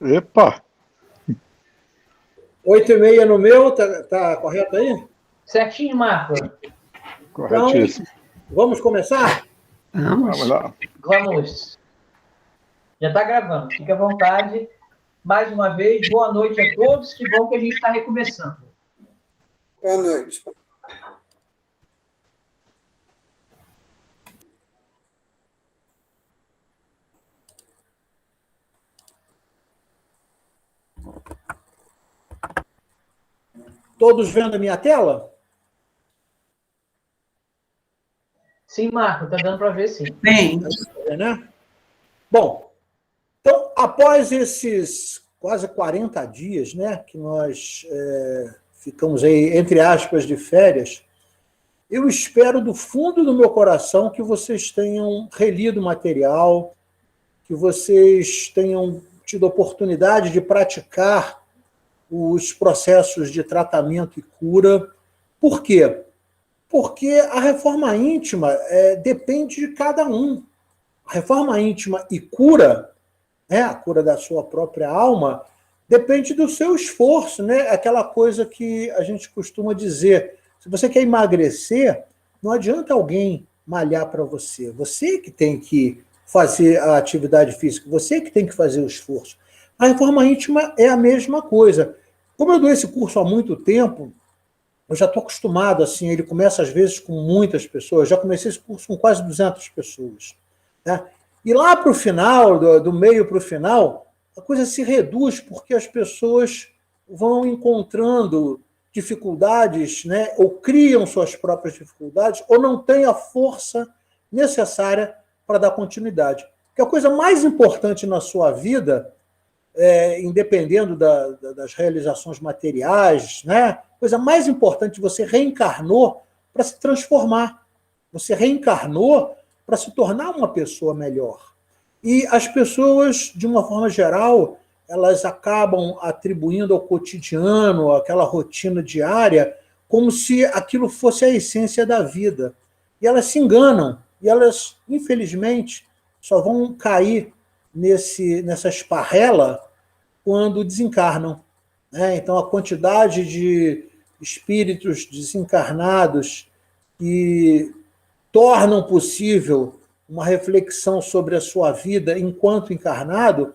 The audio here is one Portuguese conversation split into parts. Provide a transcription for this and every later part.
Epa! 8h30 no meu, tá correto aí? Certinho, Marco. Corretíssimo. Então, vamos começar? Vamos lá. Vamos. Já está gravando, fique à vontade. Mais uma vez, boa noite a todos. Que bom que a gente está recomeçando. Boa noite. Todos vendo a minha tela? Sim, Marco, está dando para ver, sim. Bem. Né? Bom, então, após esses quase 40 dias, né, que nós ficamos aí, entre aspas, de férias, eu espero do fundo do meu coração que vocês tenham relido o material, que vocês tenham tido oportunidade de praticar os processos de tratamento e cura. Por quê? Porque a reforma íntima depende de cada um. A reforma íntima e cura, né, a cura da sua própria alma, depende do seu esforço, né? Aquela coisa que a gente costuma dizer, se você quer emagrecer, não adianta alguém malhar para você. Você que tem que fazer a atividade física, você que tem que fazer o esforço. A reforma íntima é a mesma coisa. Como eu dou esse curso há muito tempo, eu já estou acostumado, assim, ele começa às vezes com muitas pessoas, eu já comecei esse curso com quase 200 pessoas, né? E lá para o final, do meio para o final, a coisa se reduz porque as pessoas vão encontrando dificuldades, né, ou criam suas próprias dificuldades, ou não têm a força necessária para dar continuidade. Porque a coisa mais importante na sua vida, independendo das realizações materiais, né, a coisa mais importante, você reencarnou para se transformar. Você reencarnou para se tornar uma pessoa melhor. E as pessoas, de uma forma geral, elas acabam atribuindo ao cotidiano, aquela rotina diária, como se aquilo fosse a essência da vida. E elas se enganam, e elas, infelizmente, só vão cair nessa esparrela quando desencarnam, né? Então, a quantidade de espíritos desencarnados que tornam possível uma reflexão sobre a sua vida enquanto encarnado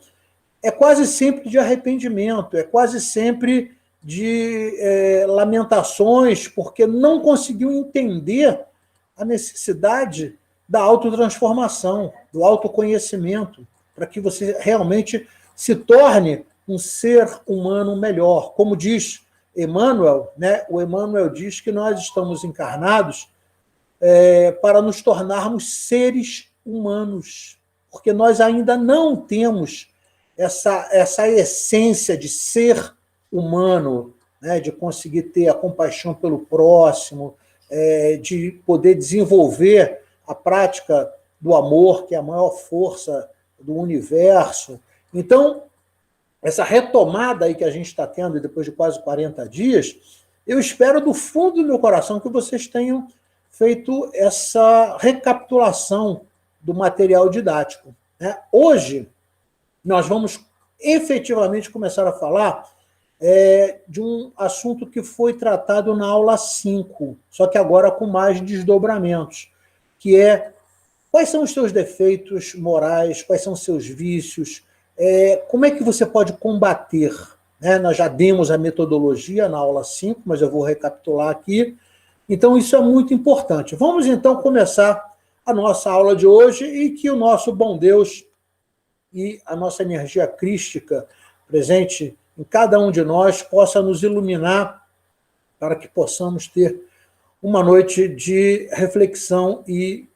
é quase sempre de arrependimento, é quase sempre de lamentações, porque não conseguiu entender a necessidade da autotransformação, do autoconhecimento, para que você realmente se torne um ser humano melhor. Como diz Emmanuel, né? O Emmanuel diz que nós estamos encarnados para nos tornarmos seres humanos, porque nós ainda não temos essa essência de ser humano, né, de conseguir ter a compaixão pelo próximo, de poder desenvolver a prática do amor, que é a maior força do universo. Então, essa retomada aí que a gente está tendo depois de quase 40 dias, eu espero do fundo do meu coração que vocês tenham feito essa recapitulação do material didático, né? Hoje, nós vamos efetivamente começar a falar de um assunto que foi tratado na aula 5, só que agora com mais desdobramentos, que é quais são os seus defeitos morais, quais são os seus vícios, como é que você pode combater, né? Nós já demos a metodologia na aula 5, mas eu vou recapitular aqui. Então, isso é muito importante. Vamos, então, começar a nossa aula de hoje e que o nosso bom Deus e a nossa energia crística presente em cada um de nós possa nos iluminar para que possamos ter uma noite de reflexão e,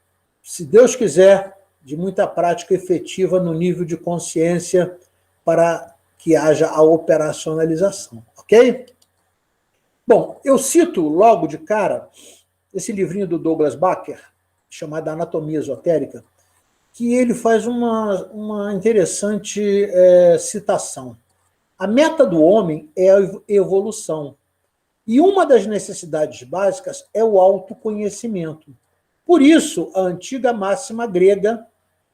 se Deus quiser, de muita prática efetiva no nível de consciência para que haja a operacionalização, ok? Bom, eu cito logo de cara esse livrinho do Douglas Baker, chamado Anatomia Esotérica, que ele faz uma interessante citação. A meta do homem é a evolução. E uma das necessidades básicas é o autoconhecimento. Por isso, a antiga máxima grega,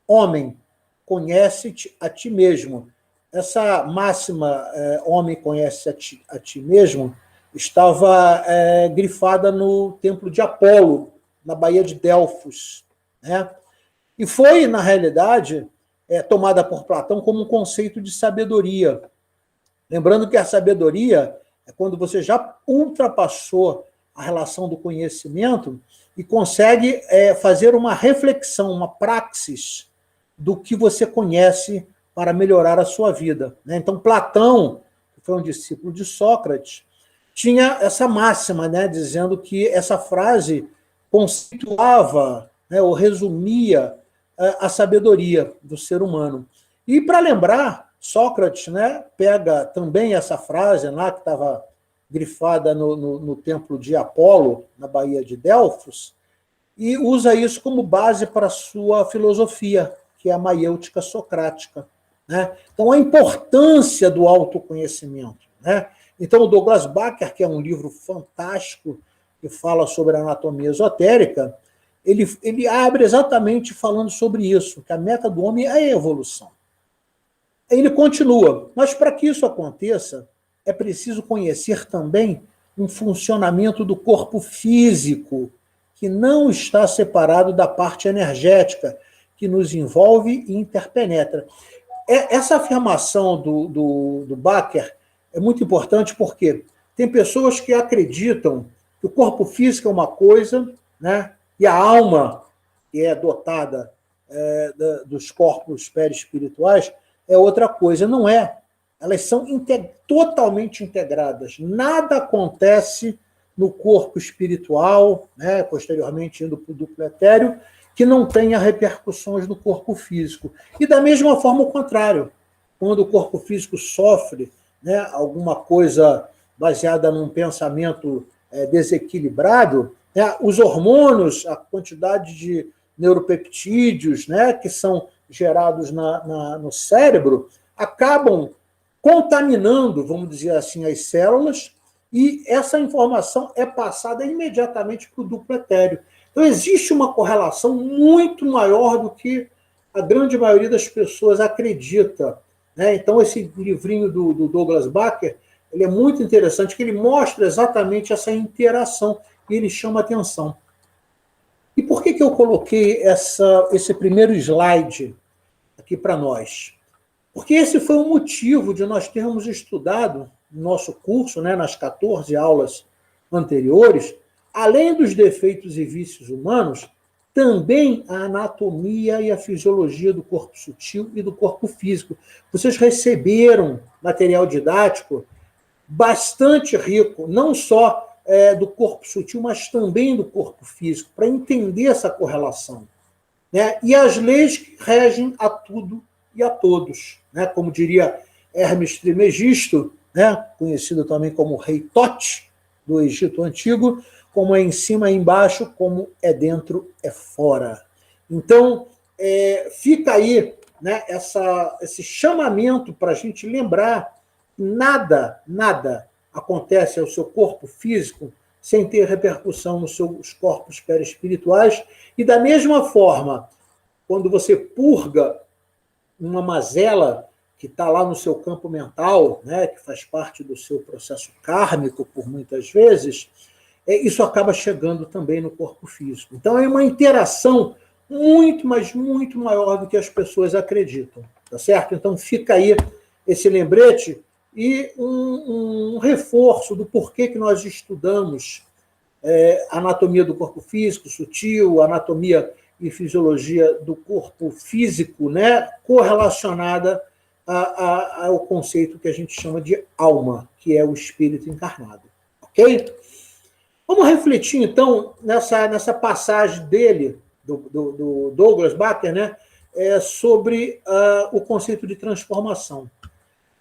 homem, conhece-te a ti mesmo, essa máxima, homem conhece a ti mesmo, estava grifada no templo de Apolo, na Baía de Delfos, né? E foi, na realidade, tomada por Platão como um conceito de sabedoria. Lembrando que a sabedoria é quando você já ultrapassou a relação do conhecimento e consegue fazer uma reflexão, uma praxis do que você conhece para melhorar a sua vida, né? Então, Platão, que foi um discípulo de Sócrates, tinha essa máxima, né, dizendo que essa frase conceituava, né, ou resumia a sabedoria do ser humano. E, para lembrar, Sócrates, né, pega também essa frase lá que estava grifada no templo de Apolo, na Baía de Delfos, e usa isso como base para a sua filosofia, que é a maiêutica socrática, né? Então, a importância do autoconhecimento, né? Então, o Douglas Baker, que é um livro fantástico que fala sobre a anatomia esotérica, ele abre exatamente falando sobre isso, que a meta do homem é a evolução. Ele continua, mas para que isso aconteça, é preciso conhecer também um funcionamento do corpo físico, que não está separado da parte energética, que nos envolve e interpenetra. Essa afirmação do Baker é muito importante porque tem pessoas que acreditam que o corpo físico é uma coisa, né, e a alma, que é dotada dos corpos perispirituais, é outra coisa. Não é. Elas são totalmente integradas. Nada acontece no corpo espiritual, né, posteriormente indo para o duplo etéreo, que não tenha repercussões no corpo físico. E da mesma forma o contrário. Quando o corpo físico sofre, né, alguma coisa baseada num pensamento desequilibrado, né, os hormônios, a quantidade de neuropeptídeos, né, que são gerados no cérebro, acabam contaminando, vamos dizer assim, as células, e essa informação é passada imediatamente para o duplo etéreo. Então, existe uma correlação muito maior do que a grande maioria das pessoas acredita, né? Então, esse livrinho do Douglas Baker, ele é muito interessante, que ele mostra exatamente essa interação e ele chama atenção. E por que eu coloquei esse primeiro slide aqui para nós? Porque esse foi o motivo de nós termos estudado no nosso curso, né, nas 14 aulas anteriores, além dos defeitos e vícios humanos, também a anatomia e a fisiologia do corpo sutil e do corpo físico. Vocês receberam material didático bastante rico, não só do corpo sutil, mas também do corpo físico, para entender essa correlação, né? E as leis que regem a tudo e a todos, né? Como diria Hermes Trismegisto, né? Conhecido também como Rei Tote, do Egito Antigo, como é em cima e embaixo, como é dentro, é fora. Então, fica aí, né, esse chamamento para a gente lembrar que nada acontece ao seu corpo físico sem ter repercussão nos seus corpos perispirituais. E da mesma forma, quando você purga uma mazela que está lá no seu campo mental, né, que faz parte do seu processo kármico, por muitas vezes, isso acaba chegando também no corpo físico. Então, é uma interação muito, mas muito maior do que as pessoas acreditam, tá certo? Então, fica aí esse lembrete e um reforço do porquê que nós estudamos anatomia do corpo físico, sutil, anatomia e fisiologia do corpo físico, né, correlacionada ao conceito que a gente chama de alma, que é o espírito encarnado. Ok? Vamos refletir, então, nessa passagem dele, do Douglas Baker, né, sobre o conceito de transformação.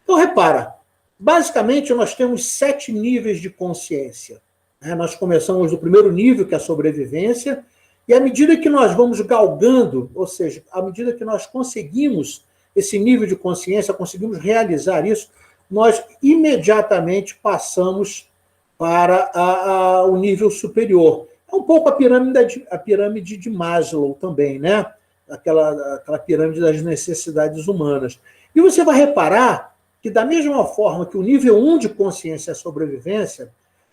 Então, repara, basicamente, nós temos 7 níveis de consciência. Né? Nós começamos do primeiro nível, que é a sobrevivência, e à medida que nós vamos galgando, ou seja, à medida que nós conseguimos esse nível de consciência, conseguimos realizar isso, nós imediatamente passamos para o nível superior. É um pouco a pirâmide de Maslow também, né? aquela pirâmide das necessidades humanas. E você vai reparar que, da mesma forma que o nível 1 de consciência é sobrevivência,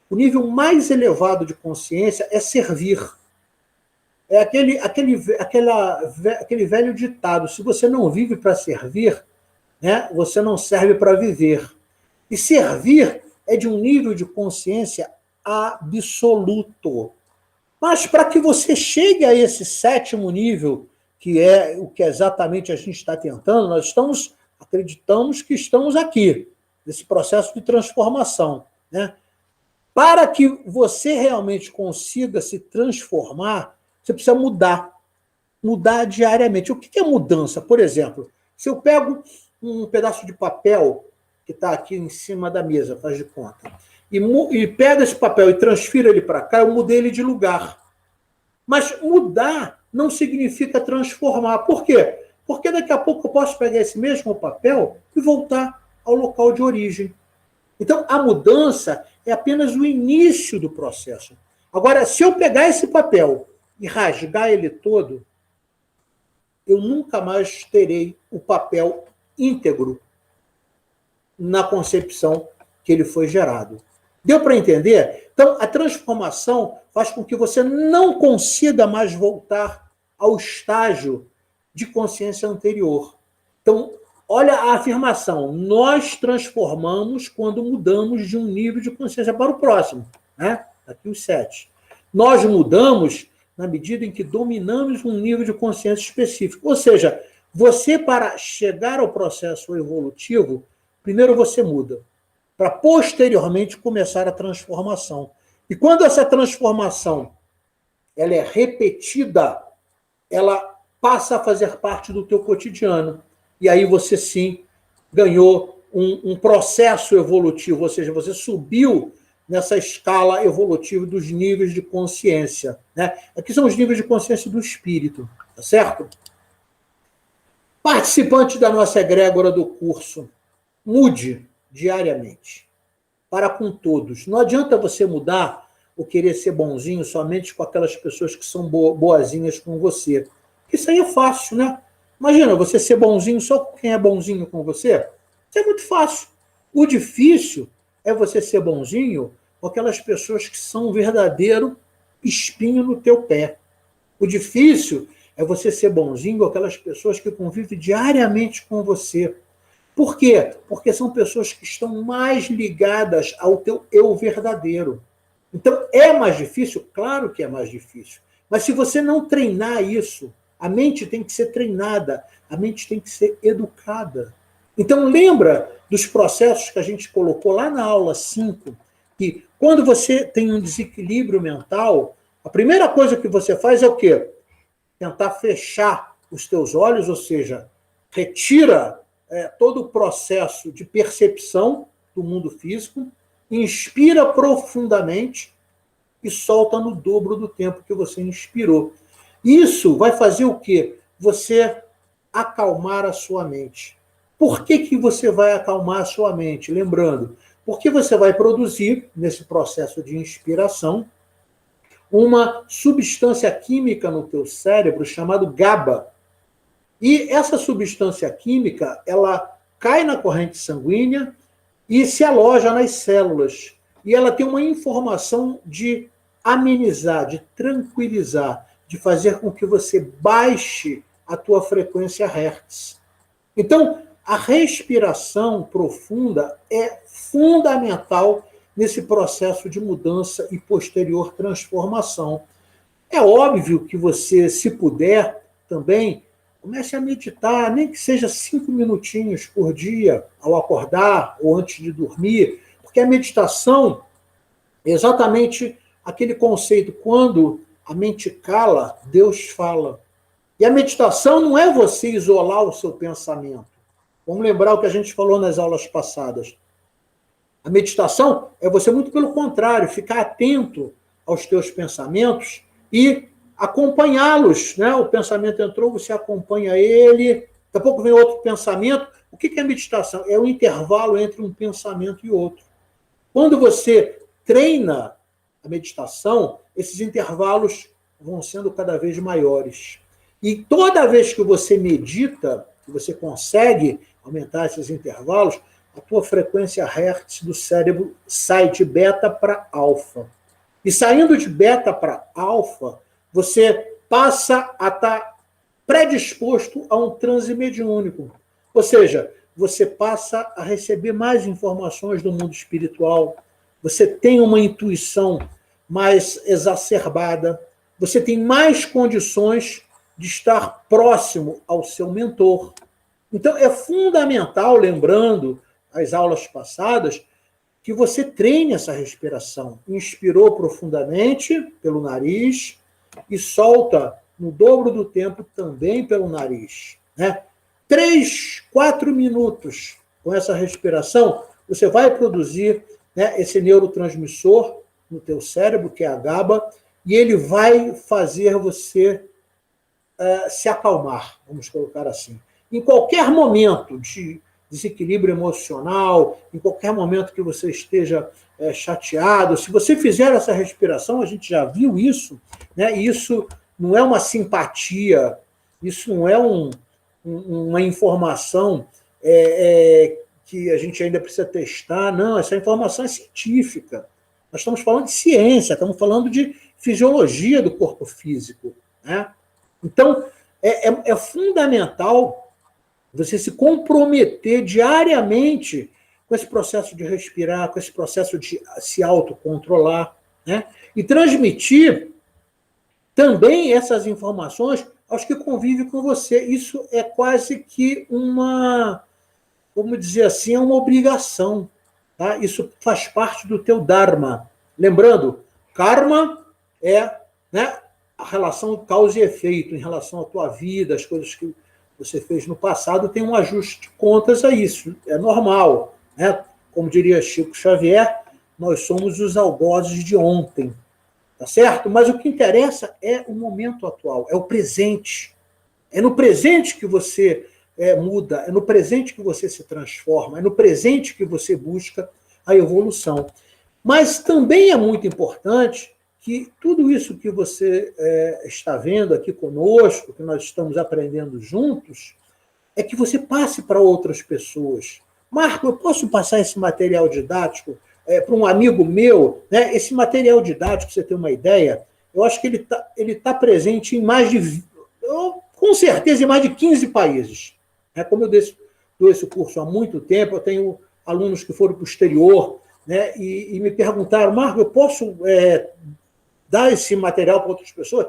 o nível mais elevado de consciência é servir. É aquele velho ditado: se você não vive para servir, né, você não serve para viver. E servir é de um nível de consciência absoluto. Mas para que você chegue a esse 7º nível, que é o que exatamente a gente está tentando, nós acreditamos que estamos aqui, nesse processo de transformação, né? Para que você realmente consiga se transformar, você precisa mudar diariamente. O que é mudança? Por exemplo, se eu pego um pedaço de papel que está aqui em cima da mesa, faz de conta, e pego esse papel e transfiro ele para cá, eu mudei ele de lugar. Mas mudar não significa transformar. Por quê? Porque daqui a pouco eu posso pegar esse mesmo papel e voltar ao local de origem. Então, a mudança é apenas o início do processo. Agora, se eu pegar esse papel e rasgar ele todo, eu nunca mais terei o papel íntegro na concepção que ele foi gerado. Deu para entender? Então, a transformação faz com que você não consiga mais voltar ao estágio de consciência anterior. Então, olha a afirmação: nós transformamos quando mudamos de um nível de consciência para o próximo, né? Aqui os 7. Nós mudamos na medida em que dominamos um nível de consciência específico. Ou seja, você, para chegar ao processo evolutivo, primeiro você muda, para posteriormente começar a transformação. E quando essa transformação ela é repetida, ela passa a fazer parte do teu cotidiano. E aí você, sim, ganhou um processo evolutivo, ou seja, você subiu nessa escala evolutiva dos níveis de consciência, né? Aqui são os níveis de consciência do espírito, tá certo? Participante da nossa egrégora do curso, mude diariamente, para com todos. Não adianta você mudar ou querer ser bonzinho somente com aquelas pessoas que são boazinhas com você. Isso aí é fácil, né? Imagina você ser bonzinho só com quem é bonzinho com você. Isso é muito fácil. O difícil é você ser bonzinho com aquelas pessoas que são um verdadeiro espinho no teu pé. O difícil é você ser bonzinho com aquelas pessoas que convivem diariamente com você. Por quê? Porque são pessoas que estão mais ligadas ao teu eu verdadeiro. Então, é mais difícil? Claro que é mais difícil. Mas se você não treinar isso, a mente tem que ser treinada, a mente tem que ser educada. Então, lembra dos processos que a gente colocou lá na aula 5, que quando você tem um desequilíbrio mental, a primeira coisa que você faz é o quê? Tentar fechar os teus olhos, ou seja, retira todo o processo de percepção do mundo físico, inspira profundamente e solta no dobro do tempo que você inspirou. Isso vai fazer o quê? Você acalmar a sua mente. Por que você vai acalmar a sua mente? Lembrando, porque você vai produzir, nesse processo de inspiração, uma substância química no teu cérebro chamada GABA. E essa substância química, ela cai na corrente sanguínea e se aloja nas células. E ela tem uma informação de amenizar, de tranquilizar, de fazer com que você baixe a tua frequência Hertz. Então, a respiração profunda é fundamental nesse processo de mudança e posterior transformação. É óbvio que você, se puder, também comece a meditar, nem que seja 5 minutinhos por dia, ao acordar ou antes de dormir, porque a meditação é exatamente aquele conceito: quando a mente cala, Deus fala. E a meditação não é você isolar o seu pensamento. Vamos lembrar o que a gente falou nas aulas passadas. A meditação é você, muito pelo contrário, ficar atento aos teus pensamentos e acompanhá-los, né? O pensamento entrou, você acompanha ele, daqui a pouco vem outro pensamento. O que é meditação? É o intervalo entre um pensamento e outro. Quando você treina a meditação, esses intervalos vão sendo cada vez maiores. E toda vez que você medita, que você consegue aumentar esses intervalos, a tua frequência Hertz do cérebro sai de beta para alfa. E saindo de beta para alfa, você passa a estar predisposto a um transe mediúnico. Ou seja, você passa a receber mais informações do mundo espiritual, você tem uma intuição mais exacerbada, você tem mais condições de estar próximo ao seu mentor. Então, é fundamental, lembrando as aulas passadas, que você treine essa respiração. Inspirou profundamente pelo nariz e solta no dobro do tempo também pelo nariz. Né? 3, 4 minutos com essa respiração, você vai produzir, né, esse neurotransmissor no teu cérebro, que é a GABA, e ele vai fazer você se acalmar, vamos colocar assim. Em qualquer momento de desequilíbrio emocional, em qualquer momento que você esteja chateado, se você fizer essa respiração, a gente já viu isso, né? Isso não é uma simpatia, isso não é uma informação que a gente ainda precisa testar, não, essa informação é científica. Nós estamos falando de ciência, estamos falando de fisiologia do corpo físico, né? Então, é fundamental você se comprometer diariamente com esse processo de respirar, com esse processo de se autocontrolar, né? E transmitir também essas informações aos que convivem com você. Isso é quase que uma, vamos dizer assim, é uma obrigação. Tá? Isso faz parte do teu Dharma. Lembrando, karma é, né, a relação causa e efeito em relação à tua vida, as coisas que você fez no passado, tem um ajuste de contas a isso. É normal. Né? Como diria Chico Xavier, nós somos os algozes de ontem. Tá certo? Mas o que interessa é o momento atual, é o presente. É no presente que você muda, é no presente que você se transforma, é no presente que você busca a evolução. Mas também é muito importante que tudo isso que você está vendo aqui conosco, que nós estamos aprendendo juntos, é que você passe para outras pessoas. Marco, eu posso passar esse material didático para um amigo meu? Né? Esse material didático, para você ter uma ideia, eu acho que ele tá presente em mais de, com certeza, em mais de 15 países. Como eu dou esse curso há muito tempo, eu tenho alunos que foram para o exterior, né, e me perguntaram, Marco, eu posso dar esse material para outras pessoas?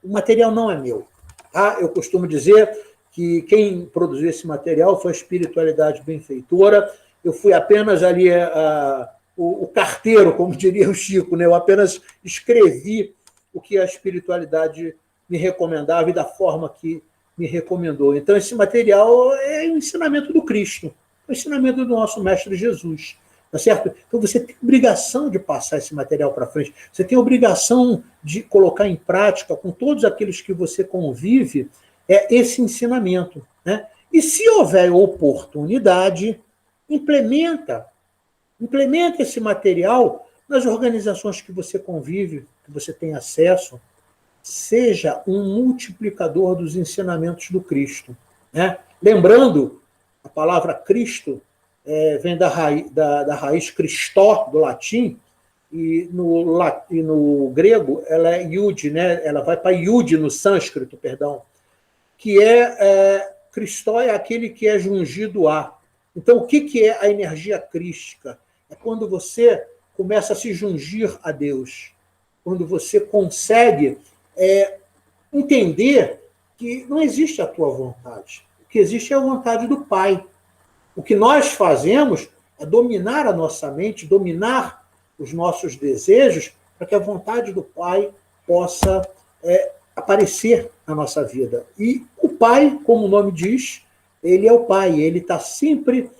O material não é meu. Tá? Eu costumo dizer que quem produziu esse material foi a espiritualidade benfeitora. Eu fui apenas ali o carteiro, como diria o Chico, né? Eu apenas escrevi o que a espiritualidade me recomendava e da forma que me recomendou. Então, esse material é o ensinamento do Cristo, o ensinamento do nosso Mestre Jesus. Tá certo? Então, você tem obrigação de passar esse material para frente, você tem obrigação de colocar em prática com todos aqueles que você convive esse ensinamento. Né? E se houver oportunidade, implementa esse material nas organizações que você convive, que você tem acesso. Seja um multiplicador dos ensinamentos do Cristo. Né? Lembrando, a palavra Cristo vem da raiz Christó, do latim, e no grego ela é Yud, né? Ela vai para Yud no sânscrito, perdão, que Christó é aquele que é jungido a. Então, o que é a energia crística? É quando você começa a se jungir a Deus, quando você consegue entender que não existe a tua vontade, o que existe é a vontade do Pai. O que nós fazemos é dominar a nossa mente, dominar os nossos desejos, para que a vontade do Pai possa aparecer na nossa vida. E o Pai, como o nome diz, ele é o Pai, ele está sempre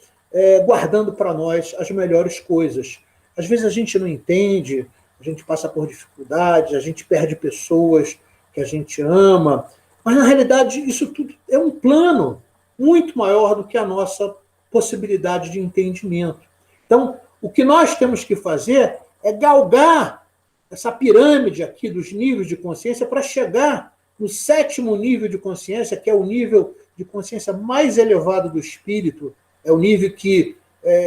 guardando para nós as melhores coisas. Às vezes a gente não entende, a gente passa por dificuldades, a gente perde pessoas que a gente ama, mas na realidade isso tudo é um plano muito maior do que a nossa possibilidade de entendimento. Então, o que nós temos que fazer é galgar essa pirâmide aqui dos níveis de consciência para chegar no 7º nível de consciência, que é o nível de consciência mais elevado do espírito, é o nível que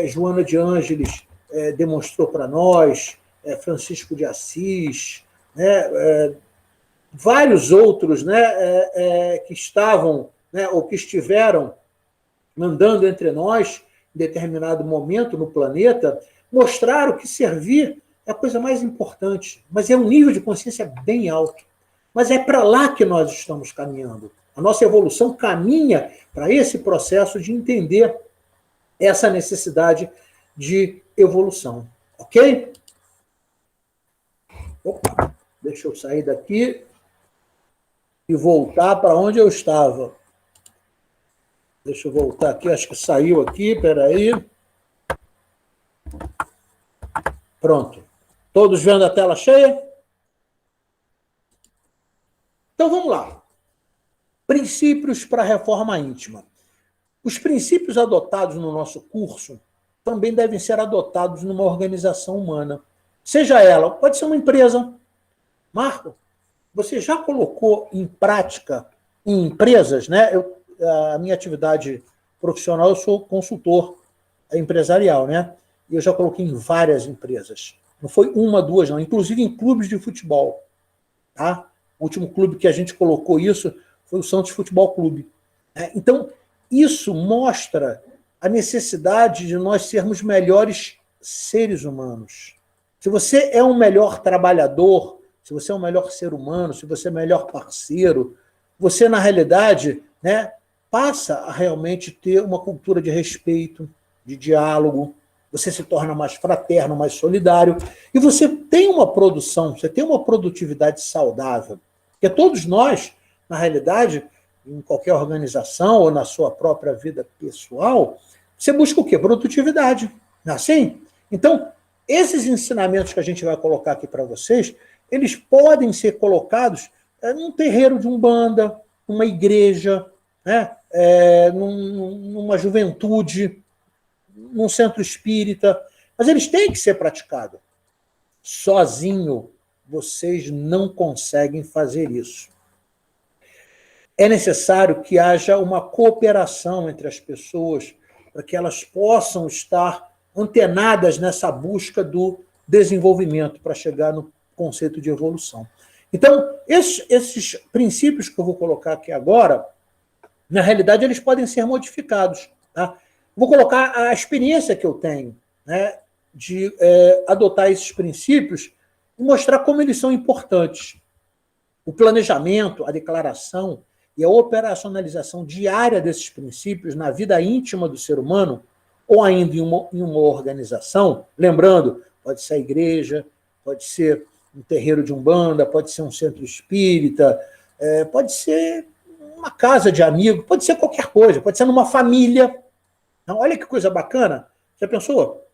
Joana de Ângeles demonstrou para nós, Francisco de Assis, né, vários outros, né, que estavam, né, ou que estiveram andando entre nós em determinado momento no planeta, mostraram que servir é a coisa mais importante, mas é um nível de consciência bem alto. Mas é para lá que nós estamos caminhando. A nossa evolução caminha para esse processo de entender essa necessidade de evolução. Ok? Opa, deixa eu sair daqui e voltar para onde eu estava. Deixa eu voltar aqui, acho que saiu aqui, peraí. Pronto. Todos vendo a tela cheia? Então vamos lá. Princípios para a reforma íntima. Os princípios adotados no nosso curso também devem ser adotados numa organização humana. Seja ela, pode ser uma empresa. Marco, você já colocou em prática em empresas, né? A minha atividade profissional, eu sou consultor empresarial, né? E eu já coloquei em várias empresas. Não foi uma, duas, não. Inclusive em clubes de futebol. Tá? O último clube que a gente colocou isso foi o Santos Futebol Clube. Então, isso mostra a necessidade de nós sermos melhores seres humanos. Se você é um melhor trabalhador, se você é um melhor ser humano, se você é um melhor parceiro, você, na realidade, né, passa a realmente ter uma cultura de respeito, de diálogo, você se torna mais fraterno, mais solidário, e você tem uma produção, você tem uma produtividade saudável. Porque todos nós, na realidade, em qualquer organização ou na sua própria vida pessoal, você busca o quê? Produtividade. Não é assim? Então, esses ensinamentos que a gente vai colocar aqui para vocês, eles podem ser colocados num terreiro de umbanda, numa igreja, né? Numa juventude, num centro espírita, mas eles têm que ser praticados. Sozinho, vocês não conseguem fazer isso. É necessário que haja uma cooperação entre as pessoas para que elas possam estar antenadas nessa busca do desenvolvimento para chegar no conceito de evolução. Então, esses princípios que eu vou colocar aqui agora, na realidade, eles podem ser modificados. Tá? Vou colocar a experiência que eu tenho, né, de adotar esses princípios e mostrar como eles são importantes. O planejamento, a declaração e a operacionalização diária desses princípios na vida íntima do ser humano, ou ainda em uma organização, lembrando, pode ser a igreja, pode ser um terreiro de umbanda, pode ser um centro espírita, pode ser uma casa de amigo, pode ser qualquer coisa, pode ser numa família. Então, olha que coisa bacana. Já pensou?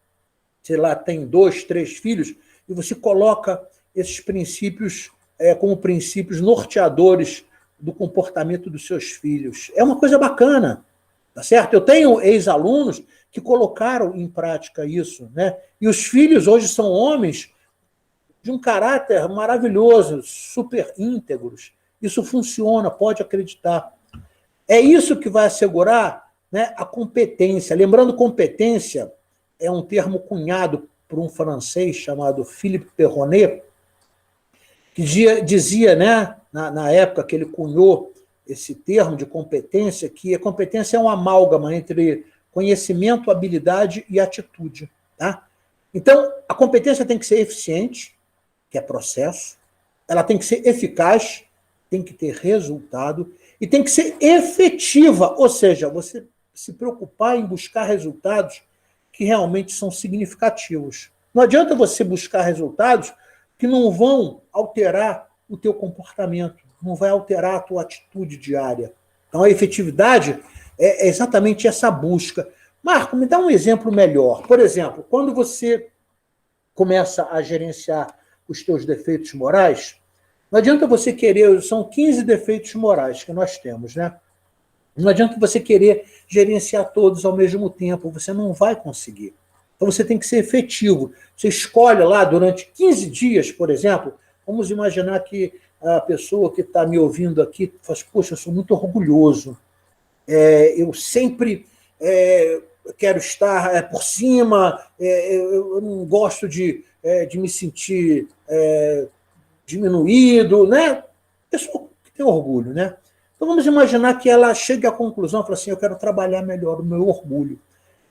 Sei lá, tem 2, 3 filhos, e você coloca esses princípios como princípios norteadores do comportamento dos seus filhos. É uma coisa bacana, tá certo? Eu tenho ex-alunos que colocaram em prática isso, né? E os filhos hoje são homens de um caráter maravilhoso, super íntegros. Isso funciona, pode acreditar. É isso que vai assegurar, né, a competência. Lembrando, competência é um termo cunhado por um francês chamado Philippe Perronnet, que dizia, né, na época que ele cunhou esse termo de competência, que a competência é um amálgama entre conhecimento, habilidade e atitude. Tá? Então, a competência tem que ser eficiente, que é processo, ela tem que ser eficaz, tem que ter resultado, e tem que ser efetiva, ou seja, você se preocupar em buscar resultados que realmente são significativos. Não adianta você buscar resultados que não vão alterar o teu comportamento, não vai alterar a tua atitude diária. Então, a efetividade é exatamente essa busca. Marco, me dá um exemplo melhor. Por exemplo, quando você começa a gerenciar os teus defeitos morais, não adianta você querer, são 15 defeitos morais que nós temos, né? Não adianta você querer gerenciar todos ao mesmo tempo, você não vai conseguir. Então você tem que ser efetivo. Você escolhe lá durante 15 dias, por exemplo, vamos imaginar que a pessoa que está me ouvindo aqui fala, poxa, eu sou muito orgulhoso, eu sempre quero estar por cima, eu não gosto de me sentir diminuído, né? Pessoa que tem orgulho, né? Então vamos imaginar que ela chegue à conclusão, fala assim, eu quero trabalhar melhor o meu orgulho.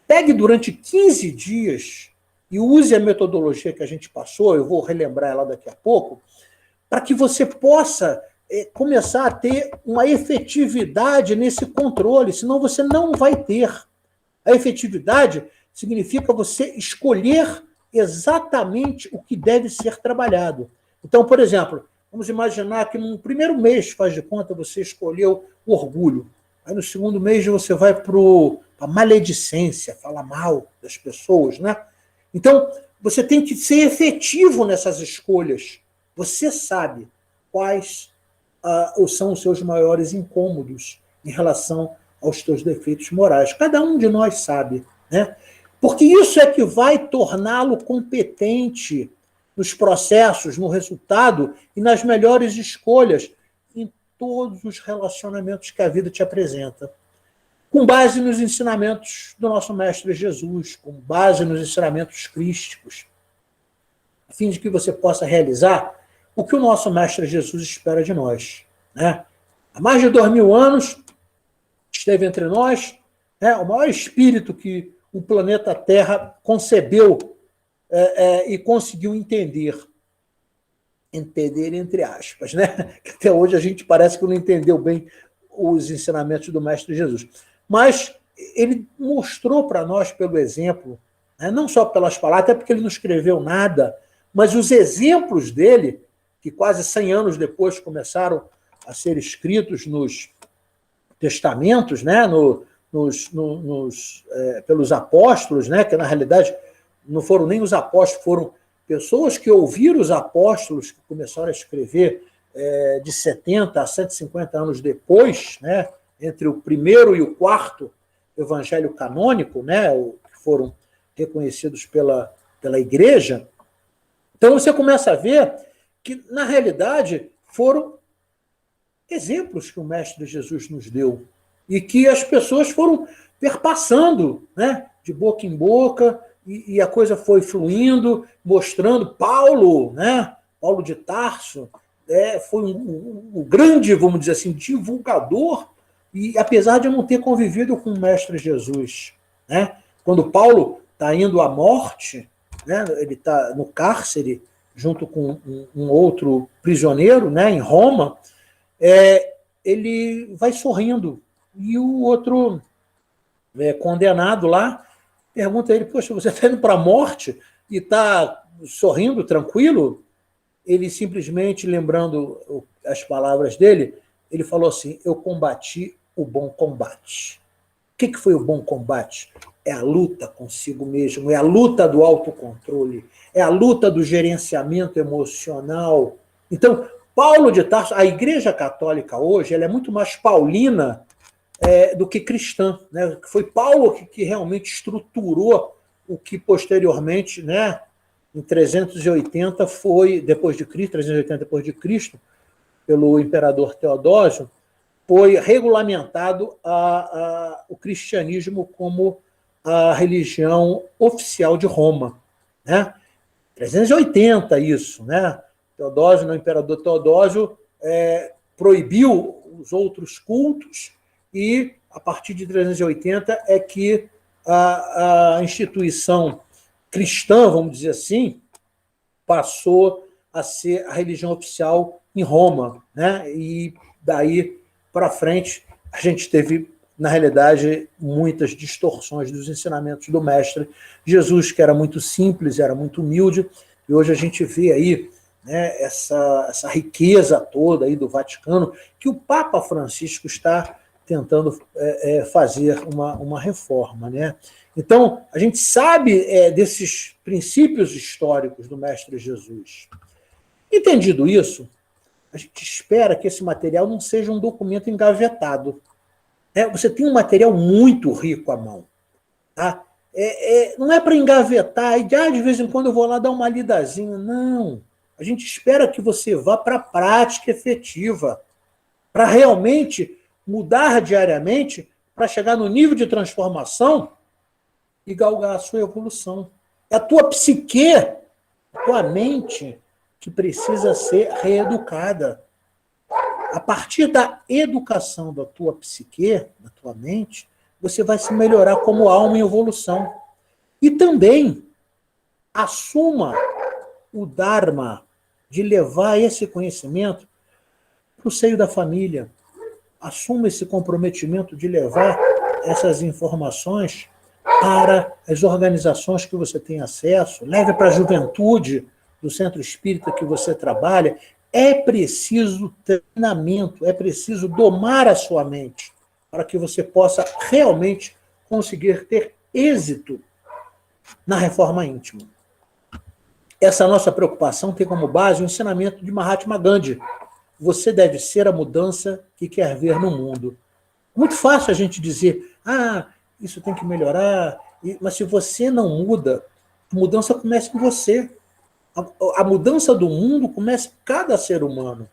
Pegue durante 15 dias e use a metodologia que a gente passou, eu vou relembrar ela daqui a pouco, para que você possa começar a ter uma efetividade nesse controle, senão você não vai ter. A efetividade significa você escolher exatamente o que deve ser trabalhado. Então, por exemplo, vamos imaginar que no primeiro mês, faz de conta, você escolheu o orgulho. Aí no segundo mês você vai para a maledicência, falar mal das pessoas, né? Então, você tem que ser efetivo nessas escolhas. Você sabe quais são os seus maiores incômodos em relação aos seus defeitos morais. Cada um de nós sabe, né? Porque isso é que vai torná-lo competente nos processos, no resultado e nas melhores escolhas em todos os relacionamentos que a vida te apresenta. Com base nos ensinamentos do nosso Mestre Jesus, com base nos ensinamentos crísticos, a fim de que você possa realizar o que o nosso Mestre Jesus espera de nós, né? Há mais de 2000 anos, esteve entre nós, né, o maior espírito que o planeta Terra concebeu e conseguiu entender entre aspas, né? Que até hoje a gente parece que não entendeu bem os ensinamentos do Mestre Jesus. Mas ele mostrou para nós pelo exemplo, né, não só pelas palavras, até porque ele não escreveu nada, mas os exemplos dele, que quase 100 anos depois começaram a ser escritos nos testamentos, né, pelos apóstolos, né, que na realidade não foram nem os apóstolos, foram pessoas que ouviram os apóstolos, que começaram a escrever de 70 a 150 anos depois, né, entre o primeiro e o quarto evangelho canônico, né, que foram reconhecidos pela igreja. Então você começa a ver que, na realidade, foram exemplos que o Mestre Jesus nos deu e que as pessoas foram perpassando, né, de boca em boca, e a coisa foi fluindo, mostrando. Paulo, né, Paulo de Tarso, foi um grande, vamos dizer assim, divulgador, e apesar de não ter convivido com o Mestre Jesus, né, quando Paulo está indo à morte, né, ele está no cárcere, junto com um outro prisioneiro, né, em Roma, ele vai sorrindo. E o outro condenado lá pergunta a ele, poxa, você está indo para a morte e está sorrindo, tranquilo? Ele simplesmente, lembrando as palavras dele, ele falou assim, eu combati o bom combate. O que foi o bom combate? É a luta consigo mesmo, é a luta do autocontrole, é a luta do gerenciamento emocional. Então, Paulo de Tarso, a Igreja Católica hoje, ela é muito mais paulina do que cristã, né? Foi Paulo que realmente estruturou o que posteriormente, né, em 380 foi, depois de Cristo, 380 depois de Cristo, pelo imperador Teodósio, foi regulamentado o cristianismo como a religião oficial de Roma, né? 380 isso, né? Teodósio, o imperador Teodósio, proibiu os outros cultos e, a partir de 380, é que a instituição cristã, vamos dizer assim, passou a ser a religião oficial em Roma, né? E daí para frente a gente teve, na realidade, muitas distorções dos ensinamentos do Mestre Jesus, que era muito simples, era muito humilde, e hoje a gente vê aí, né, essa riqueza toda aí do Vaticano, que o Papa Francisco está tentando fazer uma reforma, né? Então, a gente sabe desses princípios históricos do Mestre Jesus. Entendido isso, a gente espera que esse material não seja um documento engavetado. Você tem um material muito rico à mão. Tá? Não é para engavetar, e de vez em quando eu vou lá dar uma lidazinha. Não. A gente espera que você vá para a prática efetiva, para realmente mudar diariamente, para chegar no nível de transformação e galgar a sua evolução. É a tua psique, a tua mente, que precisa ser reeducada. A partir da educação da tua psique, da tua mente, você vai se melhorar como alma em evolução. E também assuma o Dharma de levar esse conhecimento para o seio da família. Assuma esse comprometimento de levar essas informações para as organizações que você tem acesso, leve para a juventude do centro espírita que você trabalha. É preciso treinamento, é preciso domar a sua mente para que você possa realmente conseguir ter êxito na reforma íntima. Essa nossa preocupação tem como base o ensinamento de Mahatma Gandhi. Você deve ser a mudança que quer ver no mundo. Muito fácil a gente dizer, isso tem que melhorar, mas se você não muda, a mudança começa em você. A mudança do mundo começa em cada ser humano.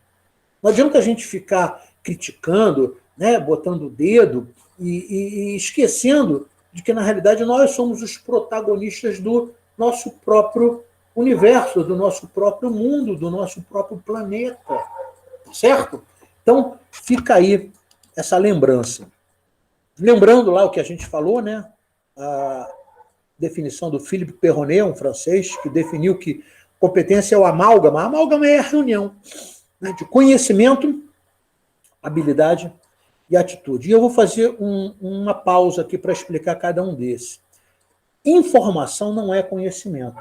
Não adianta a gente ficar criticando, né, botando o dedo e esquecendo de que, na realidade, nós somos os protagonistas do nosso próprio universo, do nosso próprio mundo, do nosso próprio planeta. Certo? Então, fica aí essa lembrança. Lembrando lá o que a gente falou, né? A definição do Philippe Perronet, um francês, que definiu que competência é o amálgama. A amálgama é a reunião, né, de conhecimento, habilidade e atitude. E eu vou fazer uma pausa aqui para explicar cada um desses. Informação não é conhecimento.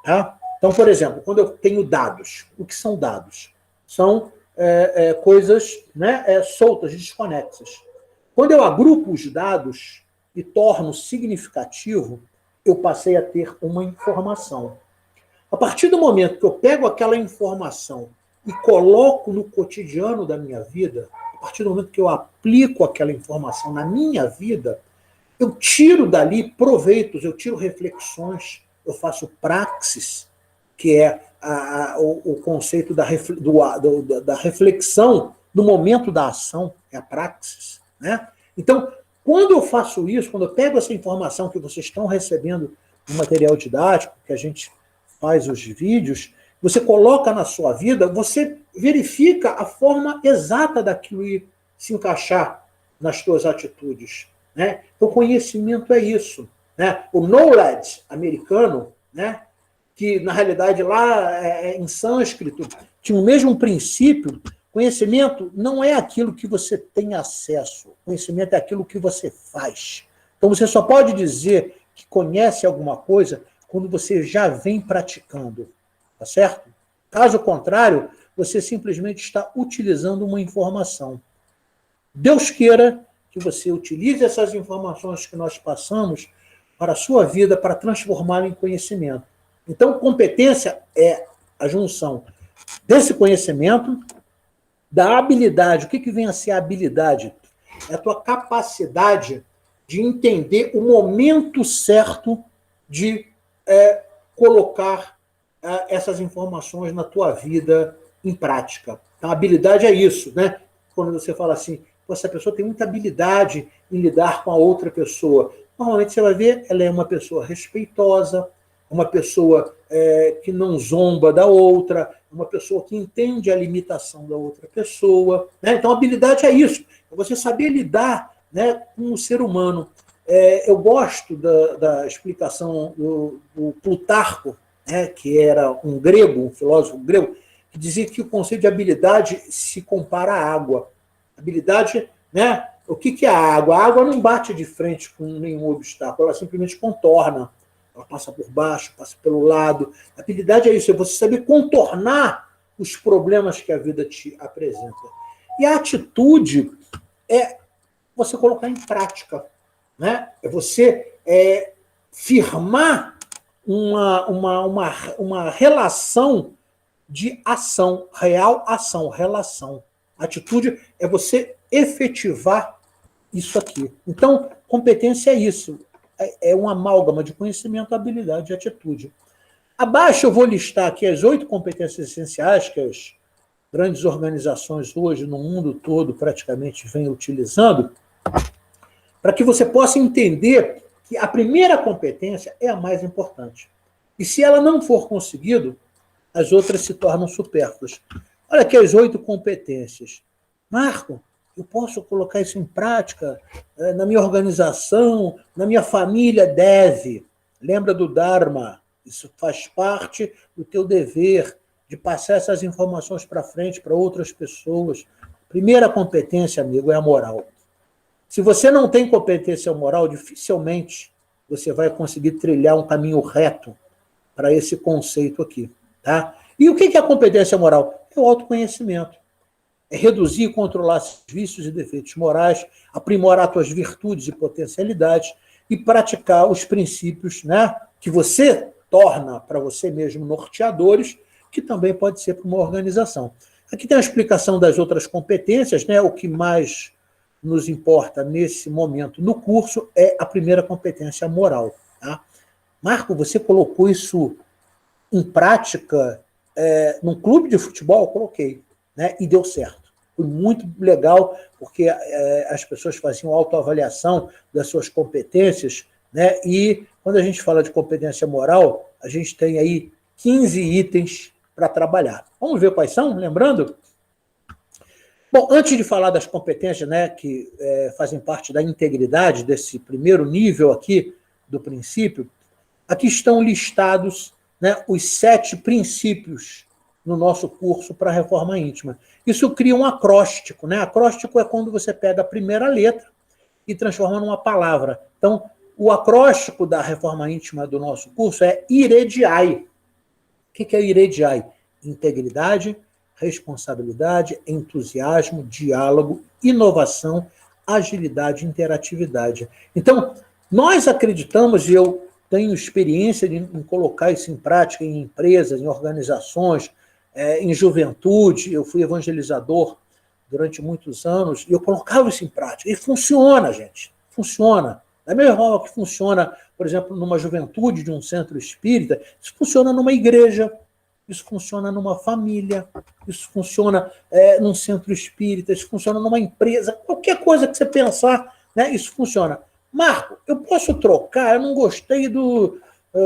Tá? Então, por exemplo, quando eu tenho dados, o que são dados? São coisas, né, soltas, desconexas. Quando eu agrupo os dados e torno significativo, eu passei a ter uma informação. A partir do momento que eu pego aquela informação e coloco no cotidiano da minha vida, a partir do momento que eu aplico aquela informação na minha vida, eu tiro dali proveitos, eu tiro reflexões, eu faço praxis, que é o conceito da reflexão no momento da ação, é a praxis. Né? Então, quando eu faço isso, quando eu pego essa informação que vocês estão recebendo no material didático, que a gente faz os vídeos, você coloca na sua vida, você verifica a forma exata daquilo ir se encaixar nas suas atitudes. Né? Então, conhecimento é isso. Né? O knowledge americano, né, que na realidade lá em sânscrito tinha o mesmo princípio. Conhecimento não é aquilo que você tem acesso. Conhecimento é aquilo que você faz. Então você só pode dizer que conhece alguma coisa quando você já vem praticando. Tá certo? Caso contrário, você simplesmente está utilizando uma informação. Deus queira que você utilize essas informações que nós passamos para a sua vida, para transformá-la em conhecimento. Então, competência é a junção desse conhecimento, da habilidade. O que vem a ser a habilidade? É a tua capacidade de entender o momento certo de colocar essas informações na tua vida em prática. Então, a habilidade é isso, né? Quando você fala assim, essa pessoa tem muita habilidade em lidar com a outra pessoa. Normalmente você vai ver, ela é uma pessoa respeitosa, uma pessoa que não zomba da outra, uma pessoa que entende a limitação da outra pessoa. Né? Então, a habilidade é isso, é você saber lidar, né, com o ser humano. Eu gosto da explicação do Plutarco, né, que era um grego, um filósofo grego, que dizia que o conceito de habilidade se compara à água. Habilidade, né? O que é a água? A água não bate de frente com nenhum obstáculo, ela simplesmente contorna. Ela passa por baixo, passa pelo lado. A habilidade é isso, é você saber contornar os problemas que a vida te apresenta. E a atitude é você colocar em prática. Né? É você firmar uma relação de ação, real ação, relação. Atitude é você efetivar isso aqui. Então, competência é isso. É uma amálgama de conhecimento, habilidade e atitude. Abaixo eu vou listar aqui as 8 competências essenciais que as grandes organizações hoje, no mundo todo, praticamente vêm utilizando, para que você possa entender que a primeira competência é a mais importante. E se ela não for conseguida, as outras se tornam supérfluas. Olha aqui as 8 competências. Marco, eu posso colocar isso em prática na minha organização, na minha família? Deve. Lembra do Dharma. Isso faz parte do teu dever de passar essas informações para frente para outras pessoas. Primeira competência, amigo, é a moral. Se você não tem competência moral, dificilmente você vai conseguir trilhar um caminho reto para esse conceito aqui. Tá? E o que é a competência moral? É o autoconhecimento. É reduzir e controlar seus vícios e defeitos morais, aprimorar suas virtudes e potencialidades e praticar os princípios, né, que você torna para você mesmo norteadores, que também pode ser para uma organização. Aqui tem a explicação das outras competências, né, o que mais nos importa nesse momento no curso é a primeira competência moral. Tá? Marco, você colocou isso em prática num clube de futebol? Eu coloquei, né, e deu certo. Foi muito legal, porque as pessoas faziam autoavaliação das suas competências, né, e quando a gente fala de competência moral, a gente tem aí 15 itens para trabalhar. Vamos ver quais são, lembrando? Bom, antes de falar das competências, né, que fazem parte da integridade desse primeiro nível aqui do princípio, aqui estão listados, né, os 7 princípios no nosso curso para a reforma íntima. Isso cria um acróstico, né? Acróstico é quando você pega a primeira letra e transforma numa palavra. Então, o acróstico da reforma íntima do nosso curso é IREDIAI. O que é IREDIAI? Integridade, responsabilidade, entusiasmo, diálogo, inovação, agilidade e interatividade. Então, nós acreditamos, e eu tenho experiência em colocar isso em prática em empresas, em organizações, em juventude. Eu fui evangelizador durante muitos anos e eu colocava isso em prática. E funciona, gente. Funciona. Da mesma forma que funciona, por exemplo, numa juventude de um centro espírita, isso funciona numa igreja, isso funciona numa família, isso funciona num centro espírita, isso funciona numa empresa, qualquer coisa que você pensar, né, isso funciona. Marco, eu posso trocar? Eu não gostei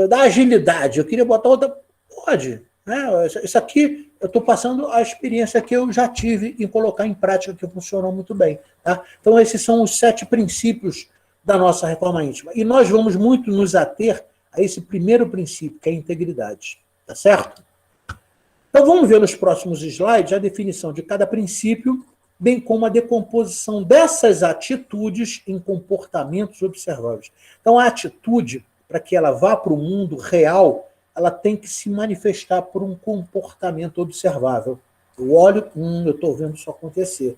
da agilidade, eu queria botar outra. Pode. Né? Isso aqui, eu estou passando a experiência que eu já tive em colocar em prática, que funcionou muito bem. Tá? Então, esses são os 7 princípios da nossa reforma íntima. E nós vamos muito nos ater a esse primeiro princípio, que é a integridade. Tá certo? Então, vamos ver nos próximos slides a definição de cada princípio, bem como a decomposição dessas atitudes em comportamentos observáveis. Então, a atitude, para que ela vá para o mundo real, ela tem que se manifestar por um comportamento observável. Eu olho, eu estou vendo isso acontecer.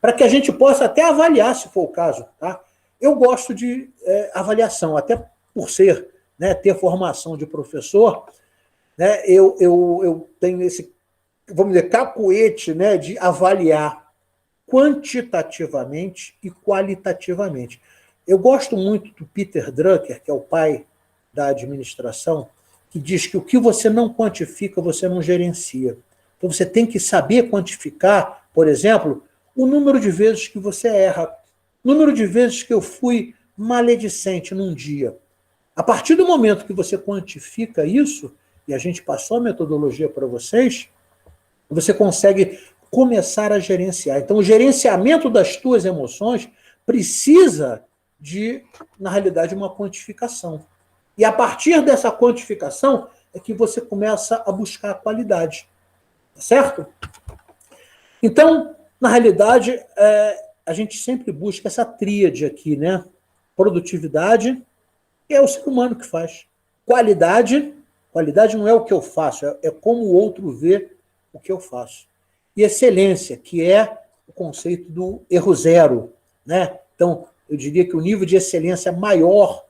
Para que a gente possa até avaliar, se for o caso. Tá? Eu gosto de avaliação, até por ser, né, ter formação de professor, né, eu tenho esse, vamos dizer, cacuete, né, de avaliar quantitativamente e qualitativamente. Eu gosto muito do Peter Drucker, que é o pai da administração, que diz que o que você não quantifica, você não gerencia. Então, você tem que saber quantificar, por exemplo, o número de vezes que você erra, o número de vezes que eu fui maledicente num dia. A partir do momento que você quantifica isso, e a gente passou a metodologia para vocês, você consegue começar a gerenciar. Então, o gerenciamento das tuas emoções precisa de, na realidade, uma quantificação. E a partir dessa quantificação é que você começa a buscar a qualidade. Certo? Então, na realidade, a gente sempre busca essa tríade aqui, né? Produtividade é o ser humano que faz. Qualidade não é o que eu faço, é como o outro vê o que eu faço. E excelência, que é o conceito do erro zero, né? Então, eu diria que o nível de excelência maior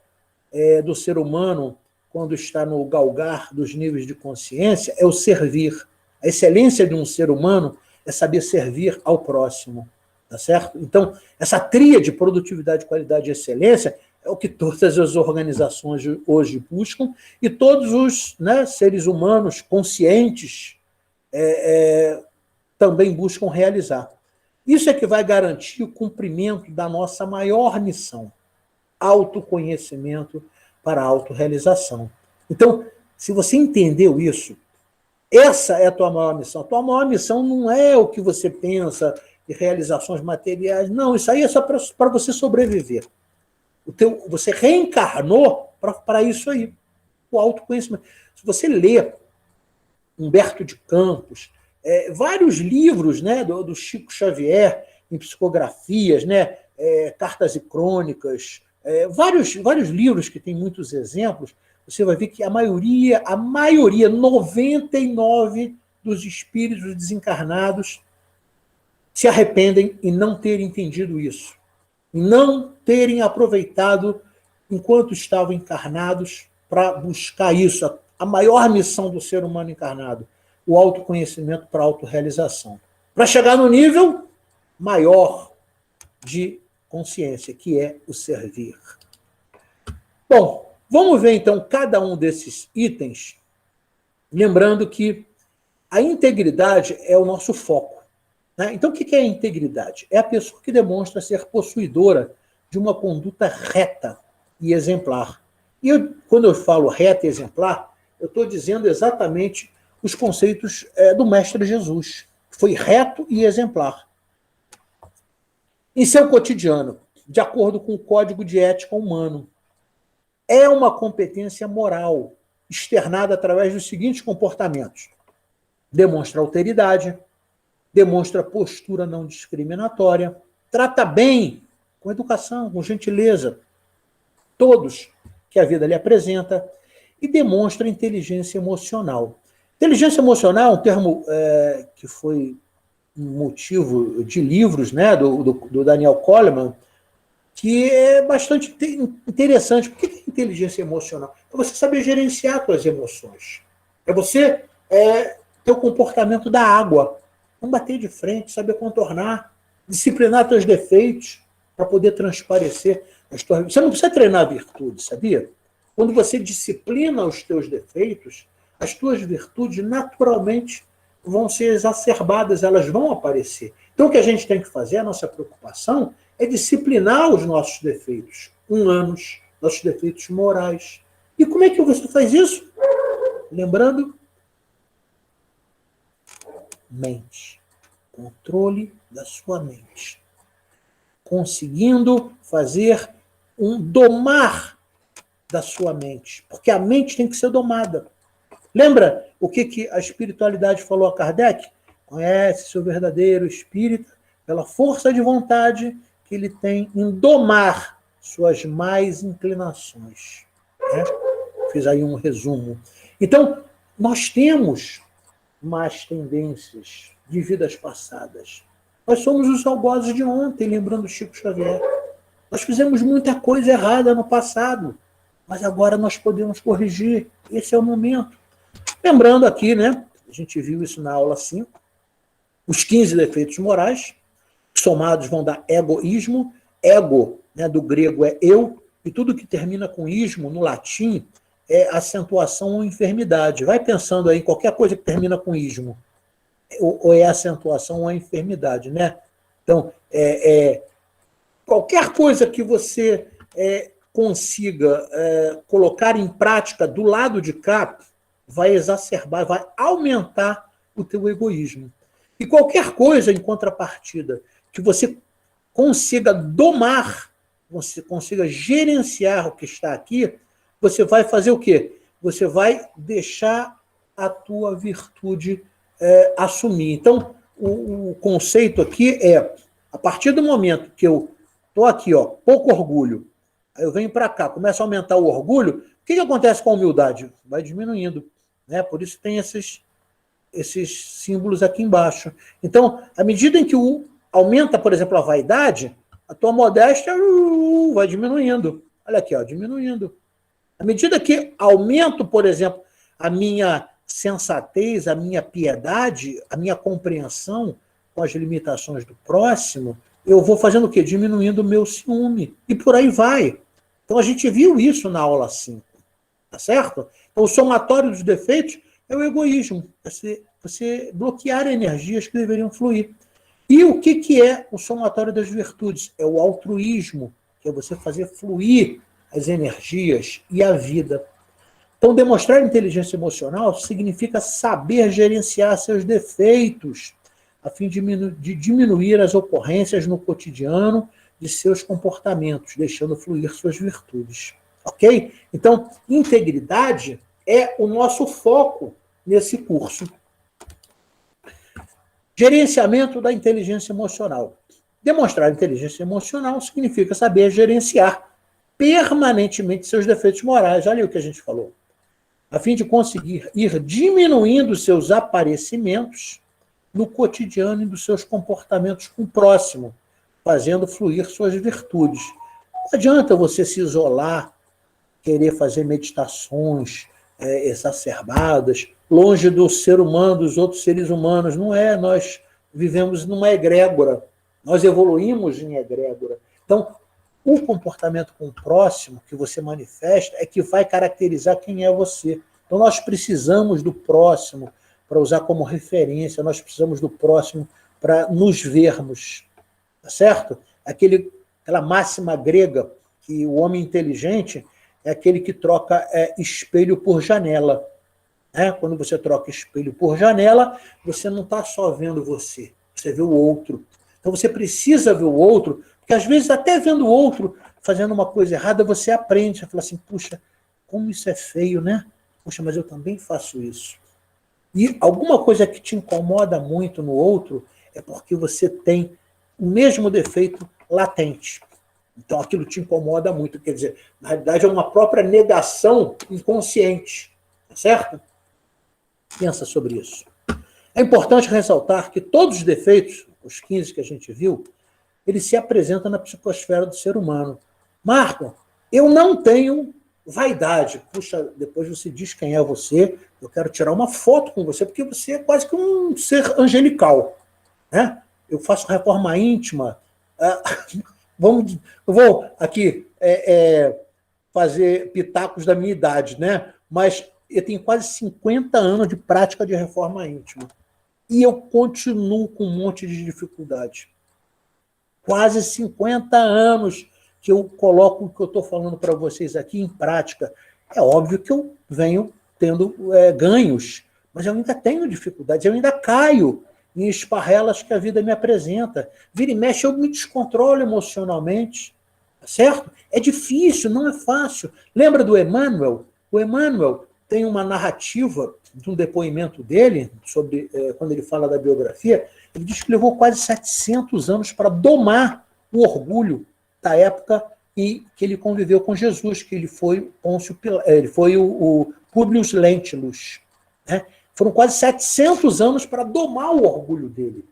do ser humano, quando está no galgar dos níveis de consciência, é o servir. A excelência de um ser humano é saber servir ao próximo. Tá certo? Então, essa tríade de produtividade, qualidade e excelência é o que todas as organizações hoje buscam, e todos os, né, seres humanos conscientes também buscam realizar. Isso é que vai garantir o cumprimento da nossa maior missão, autoconhecimento para a autorrealização. Então, se você entendeu isso, essa é a tua maior missão. A tua maior missão não é o que você pensa de realizações materiais, não, isso aí é só para você sobreviver. Você reencarnou para isso aí, o autoconhecimento. Se você lê Humberto de Campos, vários livros, né, do Chico Xavier, em psicografias, né, cartas e crônicas, vários livros que têm muitos exemplos, você vai ver que a maioria, 99% dos espíritos desencarnados se arrependem em não terem entendido isso, em não terem aproveitado enquanto estavam encarnados para buscar isso, a maior missão do ser humano encarnado, o autoconhecimento para a autorrealização. Para chegar no nível maior de consciência, que é o servir. Bom, vamos ver então cada um desses itens, lembrando que a integridade é o nosso foco. Né? Então, o que é a integridade? É a pessoa que demonstra ser possuidora de uma conduta reta e exemplar. E quando eu falo reta e exemplar, eu estou dizendo exatamente os conceitos do Mestre Jesus. Foi reto e exemplar. Em seu cotidiano, de acordo com o Código de Ética Humano, é uma competência moral externada através dos seguintes comportamentos. Demonstra alteridade, demonstra postura não discriminatória, trata bem, com educação, com gentileza, todos que a vida lhe apresenta, e demonstra inteligência emocional. Inteligência emocional é um termo que foi motivo de livros, né, do Daniel Goleman, que é bastante interessante. Por que inteligência emocional? É você saber gerenciar suas emoções. É você ter o comportamento da água. Não bater de frente, saber contornar, disciplinar seus defeitos para poder transparecer as tuas... Você não precisa treinar virtude, sabia? Quando você disciplina os teus defeitos, as tuas virtudes naturalmente vão ser exacerbadas, elas vão aparecer. Então, o que a gente tem que fazer, a nossa preocupação, é disciplinar os nossos defeitos humanos, nossos defeitos morais. E como é que você faz isso? Lembrando, mente. Controle da sua mente. Conseguindo fazer um domar da sua mente. Porque a mente tem que ser domada. Lembra o que a espiritualidade falou a Kardec? Conhece seu verdadeiro espírito pela força de vontade que ele tem em domar suas más inclinações. Né? Fiz aí um resumo. Então, nós temos más tendências de vidas passadas. Nós somos os algozes de ontem, lembrando Chico Xavier. Nós fizemos muita coisa errada no passado, mas agora nós podemos corrigir. Esse é o momento. Lembrando aqui, né, a gente viu isso na aula 5, os 15 defeitos morais, somados vão dar egoísmo. Ego, né, do grego é eu, e tudo que termina com ismo, no latim, é acentuação ou enfermidade. Vai pensando aí em qualquer coisa que termina com ismo, ou é acentuação ou enfermidade, né? Então, qualquer coisa que você consiga colocar em prática do lado de cá, vai exacerbar, vai aumentar o teu egoísmo. E qualquer coisa, em contrapartida, que você consiga domar, você consiga gerenciar o que está aqui, você vai fazer o quê? Você vai deixar a tua virtude assumir. Então, o conceito aqui é, a partir do momento que eu estou aqui, ó, pouco orgulho, aí eu venho para cá, começa a aumentar o orgulho, o que acontece com a humildade? Vai diminuindo. Né? Por isso tem esses símbolos aqui embaixo. Então, à medida em que aumenta, por exemplo, a vaidade, a tua modéstia vai diminuindo. Olha aqui, ó, diminuindo. À medida que aumento, por exemplo, a minha sensatez, a minha piedade, a minha compreensão com as limitações do próximo, eu vou fazendo o quê? Diminuindo o meu ciúme. E por aí vai. Então, a gente viu isso na aula 5, tá certo? Então, o somatório dos defeitos é o egoísmo, você bloquear energias que deveriam fluir. E o que é o somatório das virtudes? É o altruísmo, que é você fazer fluir as energias e a vida. Então, demonstrar inteligência emocional significa saber gerenciar seus defeitos, a fim de diminuir as ocorrências no cotidiano de seus comportamentos, deixando fluir suas virtudes. Ok? Então, integridade é o nosso foco nesse curso. Gerenciamento da inteligência emocional. Demonstrar inteligência emocional significa saber gerenciar permanentemente seus defeitos morais. Olha o que a gente falou. A fim de conseguir ir diminuindo seus aparecimentos no cotidiano e dos seus comportamentos com o próximo, fazendo fluir suas virtudes. Não adianta você se isolar, querer fazer meditações exacerbadas, longe do ser humano, dos outros seres humanos. Não é, nós vivemos numa egrégora, nós evoluímos em egrégora. Então, o comportamento com o próximo que você manifesta é que vai caracterizar quem é você. Então, nós precisamos do próximo para usar como referência, nós precisamos do próximo para nos vermos, tá certo? Aquela máxima grega que o homem inteligente é aquele que troca espelho por janela. Quando você troca espelho por janela, você não está só vendo você vê o outro. Então você precisa ver o outro, porque às vezes até vendo o outro fazendo uma coisa errada, você aprende, você fala assim, puxa, como isso é feio, né? Puxa, mas eu também faço isso. E alguma coisa que te incomoda muito no outro é porque você tem o mesmo defeito latente. Então aquilo te incomoda muito, quer dizer, na realidade é uma própria negação inconsciente, tá certo? Pensa sobre isso. É importante ressaltar que todos os defeitos, os 15 que a gente viu, eles se apresentam na psicosfera do ser humano. Marco, eu não tenho vaidade. Puxa, depois você diz quem é você, eu quero tirar uma foto com você, porque você é quase que um ser angelical. Né? Eu faço reforma íntima. Eu vou aqui fazer pitacos da minha idade, né? Mas eu tenho quase 50 anos de prática de reforma íntima. E eu continuo com um monte de dificuldade. Quase 50 anos que eu coloco o que eu estou falando para vocês aqui em prática. É óbvio que eu venho tendo ganhos, mas eu ainda tenho dificuldades, eu ainda caio em esparrelas que a vida me apresenta. Vira e mexe, eu me descontrolo emocionalmente, certo? É difícil, não é fácil. Lembra do Emmanuel? O Emmanuel tem uma narrativa de um depoimento dele, sobre quando ele fala da biografia, ele diz que levou quase 700 anos para domar o orgulho da época em que ele conviveu com Jesus, que ele foi o Publius Lentulus. Né? Foram quase 700 anos para domar o orgulho dele.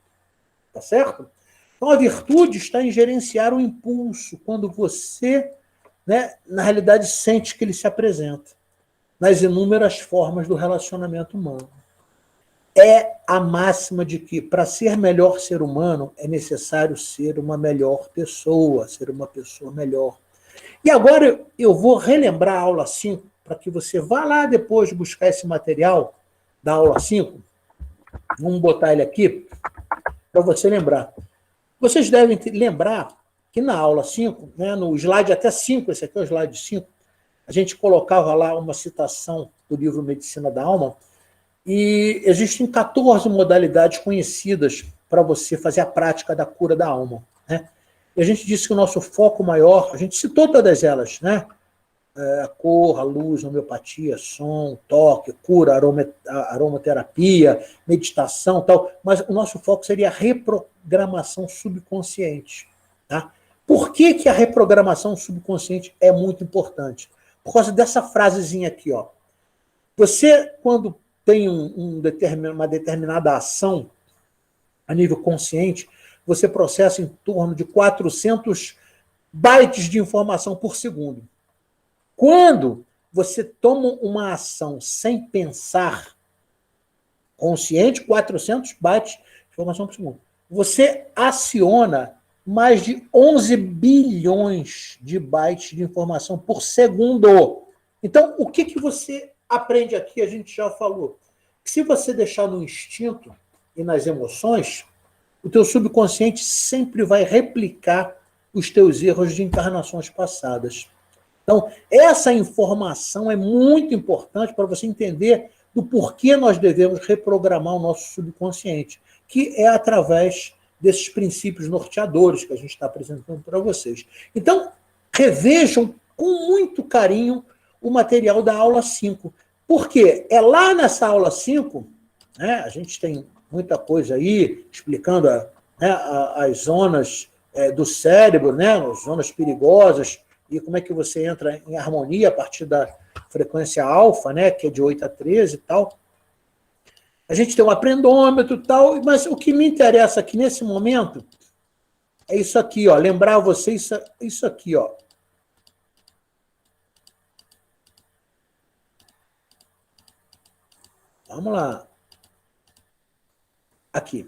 Tá certo? Então, a virtude está em gerenciar o impulso, quando você, né, na realidade, sente que ele se apresenta nas inúmeras formas do relacionamento humano. É a máxima de que, para ser melhor ser humano, é necessário ser uma melhor pessoa, ser uma pessoa melhor. E agora eu vou relembrar a aula 5, para que você vá lá depois buscar esse material da aula 5. Vamos botar ele aqui, para você lembrar. Vocês devem lembrar que na aula 5, né, no slide até 5, esse aqui é o slide 5, a gente colocava lá uma citação do livro Medicina da Alma, e existem 14 modalidades conhecidas para você fazer a prática da cura da alma. Né? E a gente disse que o nosso foco maior, a gente citou todas elas, né? A cor, a luz, a homeopatia, som, toque, cura, aromaterapia, meditação, tal, mas o nosso foco seria a reprogramação subconsciente. Tá? Por que a reprogramação subconsciente é muito importante? Por causa dessa frasezinha aqui, ó. Você, quando tem uma determinada ação a nível consciente, você processa em torno de 400 bytes de informação por segundo. Quando você toma uma ação sem pensar, consciente, 400 bytes de informação por segundo, você aciona mais de 11 bilhões de bytes de informação por segundo. Então, o que você aprende aqui? A gente já falou. Que se você deixar no instinto e nas emoções, o teu subconsciente sempre vai replicar os teus erros de encarnações passadas. Então, essa informação é muito importante para você entender do porquê nós devemos reprogramar o nosso subconsciente, que é através desses princípios norteadores que a gente está apresentando para vocês. Então, revejam com muito carinho o material da aula 5. Porque é lá nessa aula 5, né, a gente tem muita coisa aí explicando as zonas do cérebro, né, as zonas perigosas, e como é que você entra em harmonia a partir da frequência alfa, né, que é de 8 a 13 e tal. A gente tem um aprendômetro e tal, mas o que me interessa aqui nesse momento é isso aqui, ó, lembrar vocês isso aqui, ó. Vamos lá. Aqui.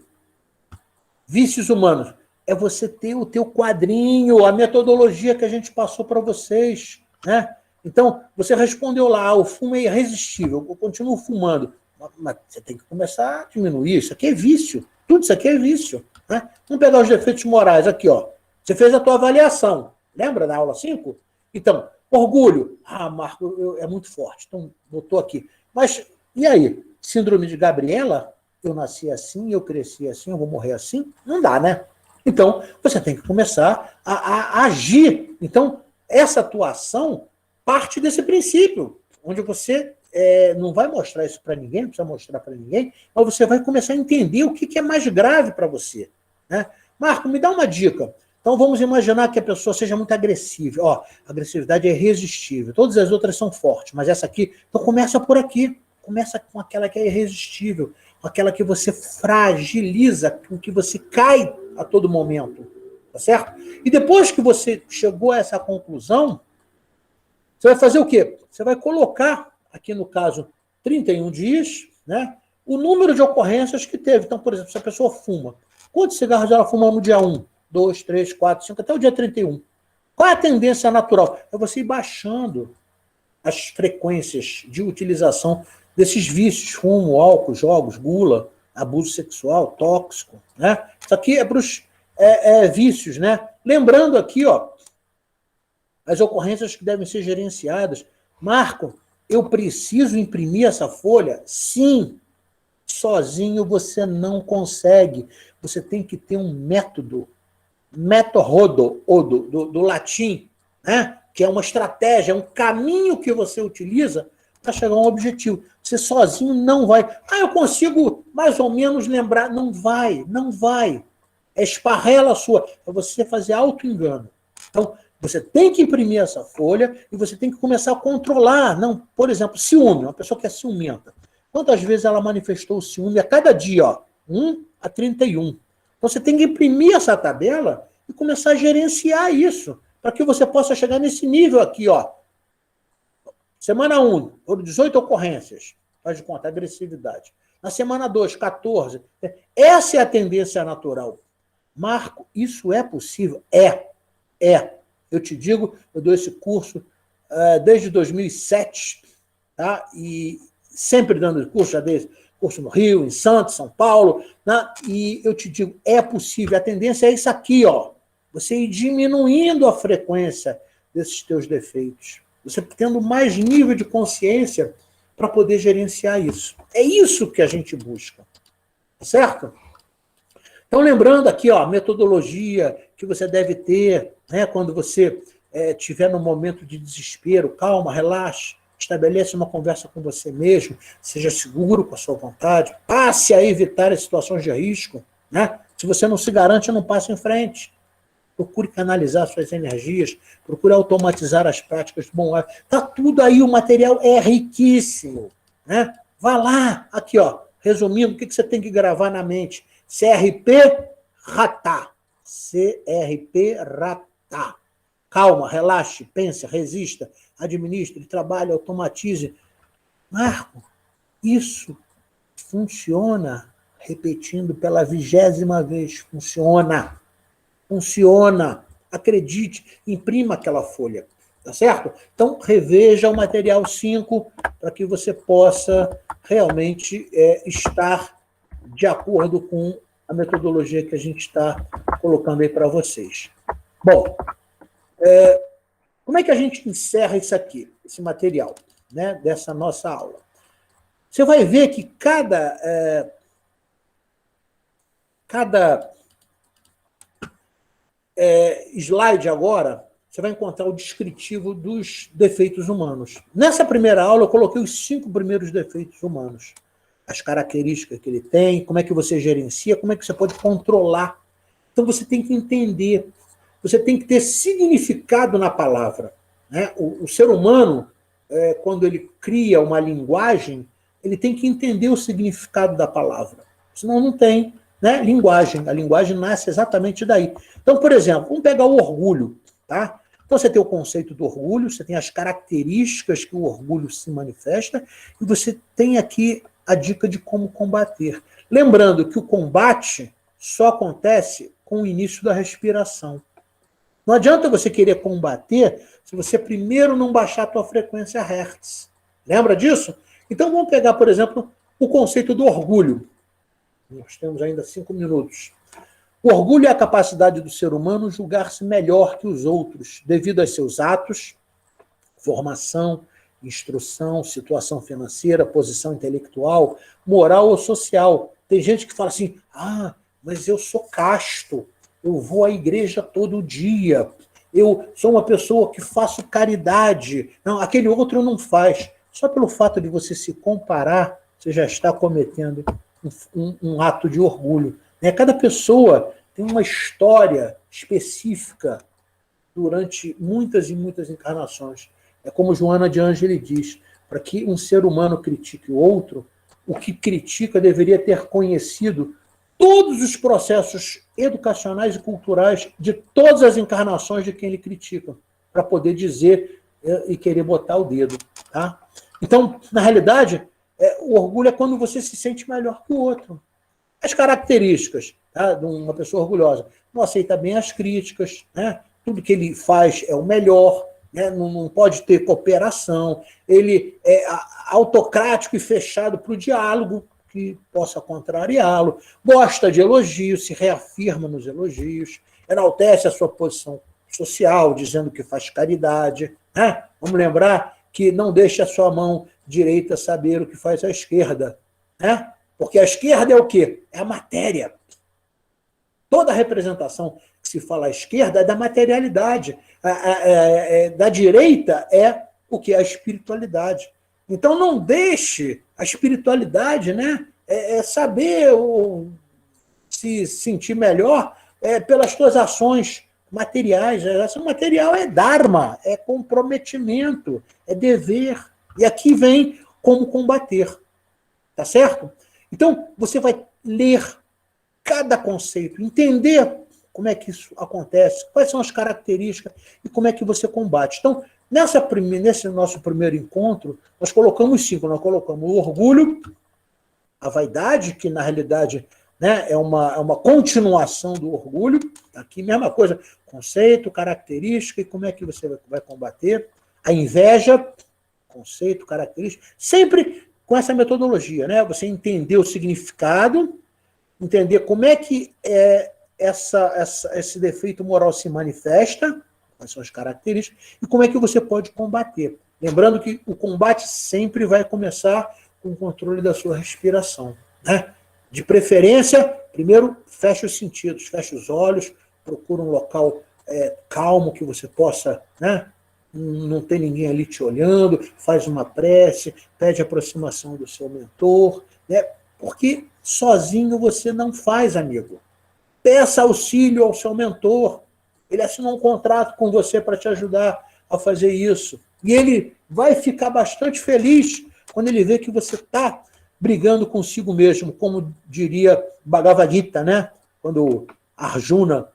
Vícios humanos. É você ter o teu quadrinho, a metodologia que a gente passou para vocês, né? Então, você respondeu lá, o fumo é irresistível, eu continuo fumando. Mas você tem que começar a diminuir. Isso aqui é vício. Tudo isso aqui é vício. Né? Vamos pegar os defeitos morais aqui, ó. Você fez a tua avaliação. Lembra da aula 5? Então, orgulho. Ah, Marco, é muito forte. Então, botou aqui. Mas, e aí? Síndrome de Gabriela? Eu nasci assim, eu cresci assim, eu vou morrer assim? Não dá, né? Então, você tem que começar a agir. Então, essa atuação parte desse princípio, onde você não vai mostrar isso para ninguém, não precisa mostrar para ninguém, mas você vai começar a entender o que é mais grave para você. Né? Marco, me dá uma dica. Então, vamos imaginar que a pessoa seja muito agressiva. Ó, a agressividade é irresistível. Todas as outras são fortes, mas essa aqui... Então, começa por aqui. Começa com aquela que é irresistível, com aquela que você fragiliza, com que você cai a todo momento. Tá certo? E depois que você chegou a essa conclusão, você vai fazer o quê? Você vai colocar, aqui no caso, 31 dias, né, o número de ocorrências que teve. Então, por exemplo, se a pessoa fuma, quantos cigarros ela fumou no dia 1, 2, 3, 4, 5, até o dia 31? Qual é a tendência natural? É você ir baixando as frequências de utilização desses vícios, fumo, álcool, jogos, gula, abuso sexual, tóxico. Né? Isso aqui é para os vícios. Né? Lembrando aqui, ó, as ocorrências que devem ser gerenciadas. Marco, eu preciso imprimir essa folha? Sim. Sozinho você não consegue. Você tem que ter um método. Método, do latim, né? Que é uma estratégia, é um caminho que você utiliza para chegar a um objetivo. Você sozinho não vai. Ah, eu consigo mais ou menos lembrar. Não vai, não vai. É esparrela sua. É você fazer auto-engano. Então, você tem que imprimir essa folha e você tem que começar a controlar. Não, por exemplo, ciúme, uma pessoa que é ciumenta. Quantas vezes ela manifestou o ciúme a cada dia? Ó, 1 a 31. Então você tem que imprimir essa tabela e começar a gerenciar isso, para que você possa chegar nesse nível aqui. Ó. Semana 1, foram 18 ocorrências. Faz de conta, agressividade. Na semana 2, 14. Essa é a tendência natural. Marco, isso é possível? É. Eu te digo, eu dou esse curso desde 2007, tá? E sempre dando curso, já dei curso no Rio, em Santos, São Paulo, né? E eu te digo, é possível. A tendência é isso aqui, ó. Você ir diminuindo a frequência desses teus defeitos. Você tendo mais nível de consciência para poder gerenciar isso. É isso que a gente busca. Certo? Então, lembrando aqui, ó, a metodologia que você deve ter, né, quando você estiver num momento de desespero, calma, relaxe, estabeleça uma conversa com você mesmo, seja seguro com a sua vontade, passe a evitar as situações de risco. Né? Se você não se garante, não passe em frente. Procure canalizar suas energias, procure automatizar as práticas de bom ar. Está tudo aí, o material é riquíssimo. Né? Vá lá, aqui, ó, resumindo, o que você tem que gravar na mente? CRP Ratá. CRP Ratá. Calma, relaxe, pense, resista, administre, trabalhe, automatize. Marco, isso funciona, repetindo pela 20ª vez, funciona. funciona. Acredite, imprima aquela folha, tá certo? Então, reveja o material 5 para que você possa realmente estar de acordo com a metodologia que a gente está colocando aí para vocês. Bom, como é que a gente encerra isso aqui, esse material, né, dessa nossa aula? Você vai ver que cada slide agora, você vai encontrar o descritivo dos defeitos humanos. Nessa primeira aula, eu coloquei os 5 primeiros defeitos humanos. As características que ele tem, como é que você gerencia, como é que você pode controlar. Então, você tem que entender, você tem que ter significado na palavra, né? O ser humano, quando ele cria uma linguagem, ele tem que entender o significado da palavra. Senão não tem, né, linguagem. A linguagem nasce exatamente daí. Então, por exemplo, vamos pegar o orgulho. Tá? Então, você tem o conceito do orgulho, você tem as características que o orgulho se manifesta, e você tem aqui a dica de como combater. Lembrando que o combate só acontece com o início da respiração. Não adianta você querer combater se você primeiro não baixar a sua frequência Hertz. Lembra disso? Então, vamos pegar, por exemplo, o conceito do orgulho. Nós temos ainda 5 minutos. O orgulho é a capacidade do ser humano julgar-se melhor que os outros, devido aos seus atos, formação, instrução, situação financeira, posição intelectual, moral ou social. Tem gente que fala assim, mas eu sou casto, eu vou à igreja todo dia, eu sou uma pessoa que faço caridade. Não, aquele outro não faz. Só pelo fato de você se comparar, você já está cometendo um ato de orgulho. Cada pessoa tem uma história específica durante muitas e muitas encarnações. É como Joana de Ângeli diz, para que um ser humano critique o outro, o que critica deveria ter conhecido todos os processos educacionais e culturais de todas as encarnações de quem ele critica, para poder dizer e querer botar o dedo. Tá? Então, na realidade, o orgulho é quando você se sente melhor que o outro. As características, tá, de uma pessoa orgulhosa: não aceita bem as críticas, né? Tudo que ele faz é o melhor, né? Não pode ter cooperação, ele é autocrático e fechado para o diálogo, que possa contrariá-lo, gosta de elogios, se reafirma nos elogios, enaltece a sua posição social, dizendo que faz caridade. Né? Vamos lembrar que não deixa a sua mão direita saber o que faz a esquerda, né? Porque a esquerda é o quê? É a matéria. Toda representação que se fala à esquerda é da materialidade. Da direita é o que? A espiritualidade. Então, não deixe a espiritualidade, né, saber se sentir melhor pelas suas ações materiais. A ação material é dharma, é comprometimento, é dever. E aqui vem como combater. Tá certo? Então, você vai ler cada conceito, entender como é que isso acontece, quais são as características e como é que você combate. Então, nesse nosso primeiro encontro, nós colocamos 5. Nós colocamos o orgulho, a vaidade, que na realidade, né, é uma continuação do orgulho. Aqui, mesma coisa, conceito, característica e como é que você vai combater. A inveja, conceito, característica, sempre com essa metodologia, né? Você entender o significado, entender como é que esse defeito moral se manifesta, quais são as características, e como é que você pode combater. Lembrando que o combate sempre vai começar com o controle da sua respiração. Né? De preferência, primeiro, feche os sentidos, feche os olhos, procura um local calmo que você possa, né, não tem ninguém ali te olhando, faz uma prece, pede aproximação do seu mentor, né? Porque sozinho você não faz, amigo. Peça auxílio ao seu mentor. Ele assinou um contrato com você para te ajudar a fazer isso. E ele vai ficar bastante feliz quando ele vê que você está brigando consigo mesmo, como diria Bhagavad Gita, né? Quando Arjuna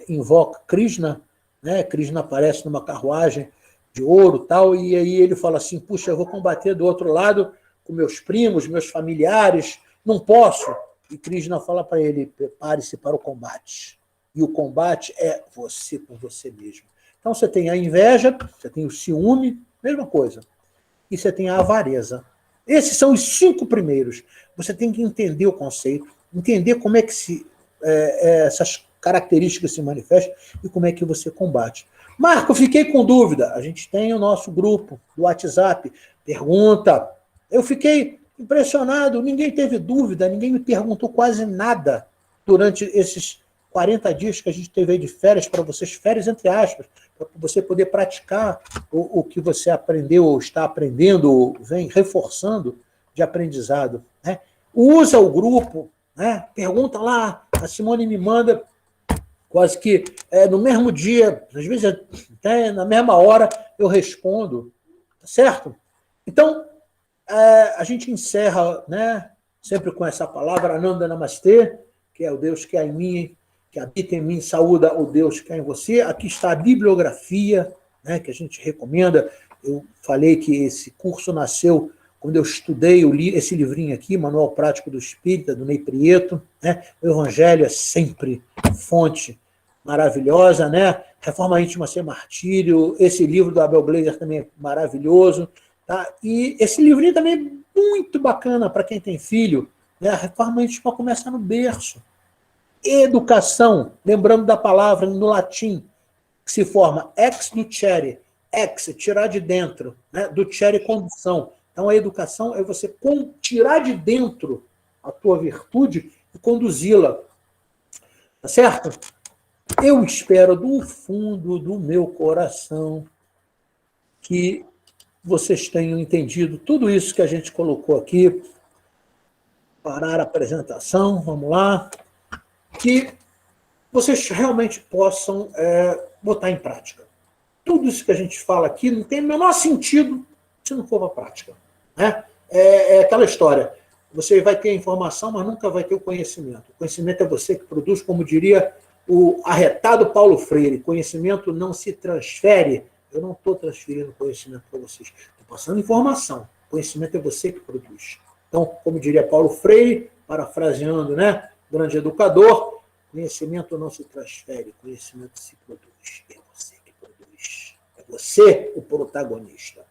invoca Krishna, né? Krishna aparece numa carruagem de ouro tal, e aí ele fala assim, puxa, eu vou combater do outro lado com meus primos, meus familiares, não posso. E Krishna fala para ele, prepare-se para o combate. e o combate é você com você mesmo. Então, você tem a inveja, você tem o ciúme, mesma coisa. E você tem a avareza. Esses são os 5 primeiros. Você tem que entender o conceito, entender como é que essas características se manifestam e como é que você combate. Marco, fiquei com dúvida. A gente tem o nosso grupo do WhatsApp. Pergunta. Eu fiquei impressionado, ninguém teve dúvida, ninguém me perguntou quase nada durante esses 40 dias que a gente teve aí de férias para vocês, férias entre aspas, para você poder praticar o que você aprendeu ou está aprendendo, ou vem reforçando de aprendizado. Né? Usa o grupo, né? Pergunta lá, a Simone me manda quase que no mesmo dia, às vezes até na mesma hora eu respondo, tá certo? Então, a gente encerra, né, sempre com essa palavra, Ananda Namastê, que é o Deus que há em mim, que habita em mim, saúda o Deus que há em você. Aqui está a bibliografia, né, que a gente recomenda. Eu falei que esse curso nasceu quando eu estudei esse livrinho aqui, Manual Prático do Espírita, do Ney Prieto. Né? O Evangelho é sempre fonte maravilhosa, né? Reforma Íntima Sem Martírio, esse livro do Abel Blazer também é maravilhoso. Tá? E esse livrinho também é muito bacana para quem tem filho. Né? A Reforma Íntima começa no berço. Educação, lembrando da palavra no latim, que se forma ex ducere, ex, tirar de dentro, né? Ducere, condução. Então, a educação é você tirar de dentro a tua virtude e conduzi-la. Tá certo? Eu espero do fundo do meu coração que vocês tenham entendido tudo isso que a gente colocou aqui. Parar a apresentação, vamos lá. Que vocês realmente possam botar em prática. Tudo isso que a gente fala aqui não tem o menor sentido se não for para a prática. Né? É aquela história. Você vai ter a informação, mas nunca vai ter o conhecimento. O conhecimento é você que produz, como diria o arretado Paulo Freire. Conhecimento não se transfere. Eu não estou transferindo conhecimento para vocês. Estou passando informação. Conhecimento é você que produz. Então, como diria Paulo Freire, parafraseando, né? Grande educador, conhecimento não se transfere, conhecimento se produz. É você que produz. É você o protagonista.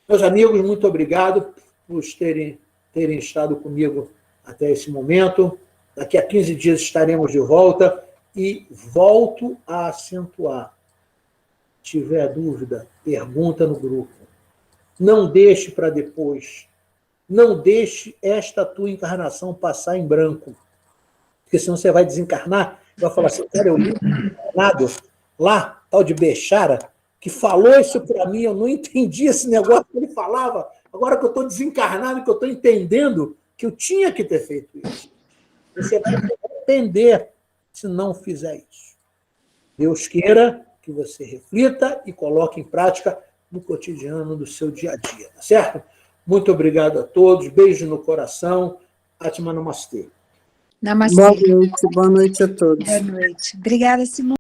Meus amigos, muito obrigado por terem estado comigo até esse momento. Daqui a 15 dias estaremos de volta e volto a acentuar. Se tiver dúvida, pergunta no grupo. Não deixe para depois. Não deixe esta tua encarnação passar em branco. Porque senão você vai desencarnar e vai falar assim, cara, eu li encarnado lá, tal de Bechara, que falou isso para mim, eu não entendi esse negócio que ele falava. Agora que eu estou desencarnado, que eu estou entendendo que eu tinha que ter feito isso. Você vai entender se não fizer isso. Deus queira que você reflita e coloque em prática no cotidiano do seu dia a dia, tá certo? Muito obrigado a todos, beijo no coração, Atma Namastê. Namastê. Boa noite a todos. Boa noite. Obrigada, Simone.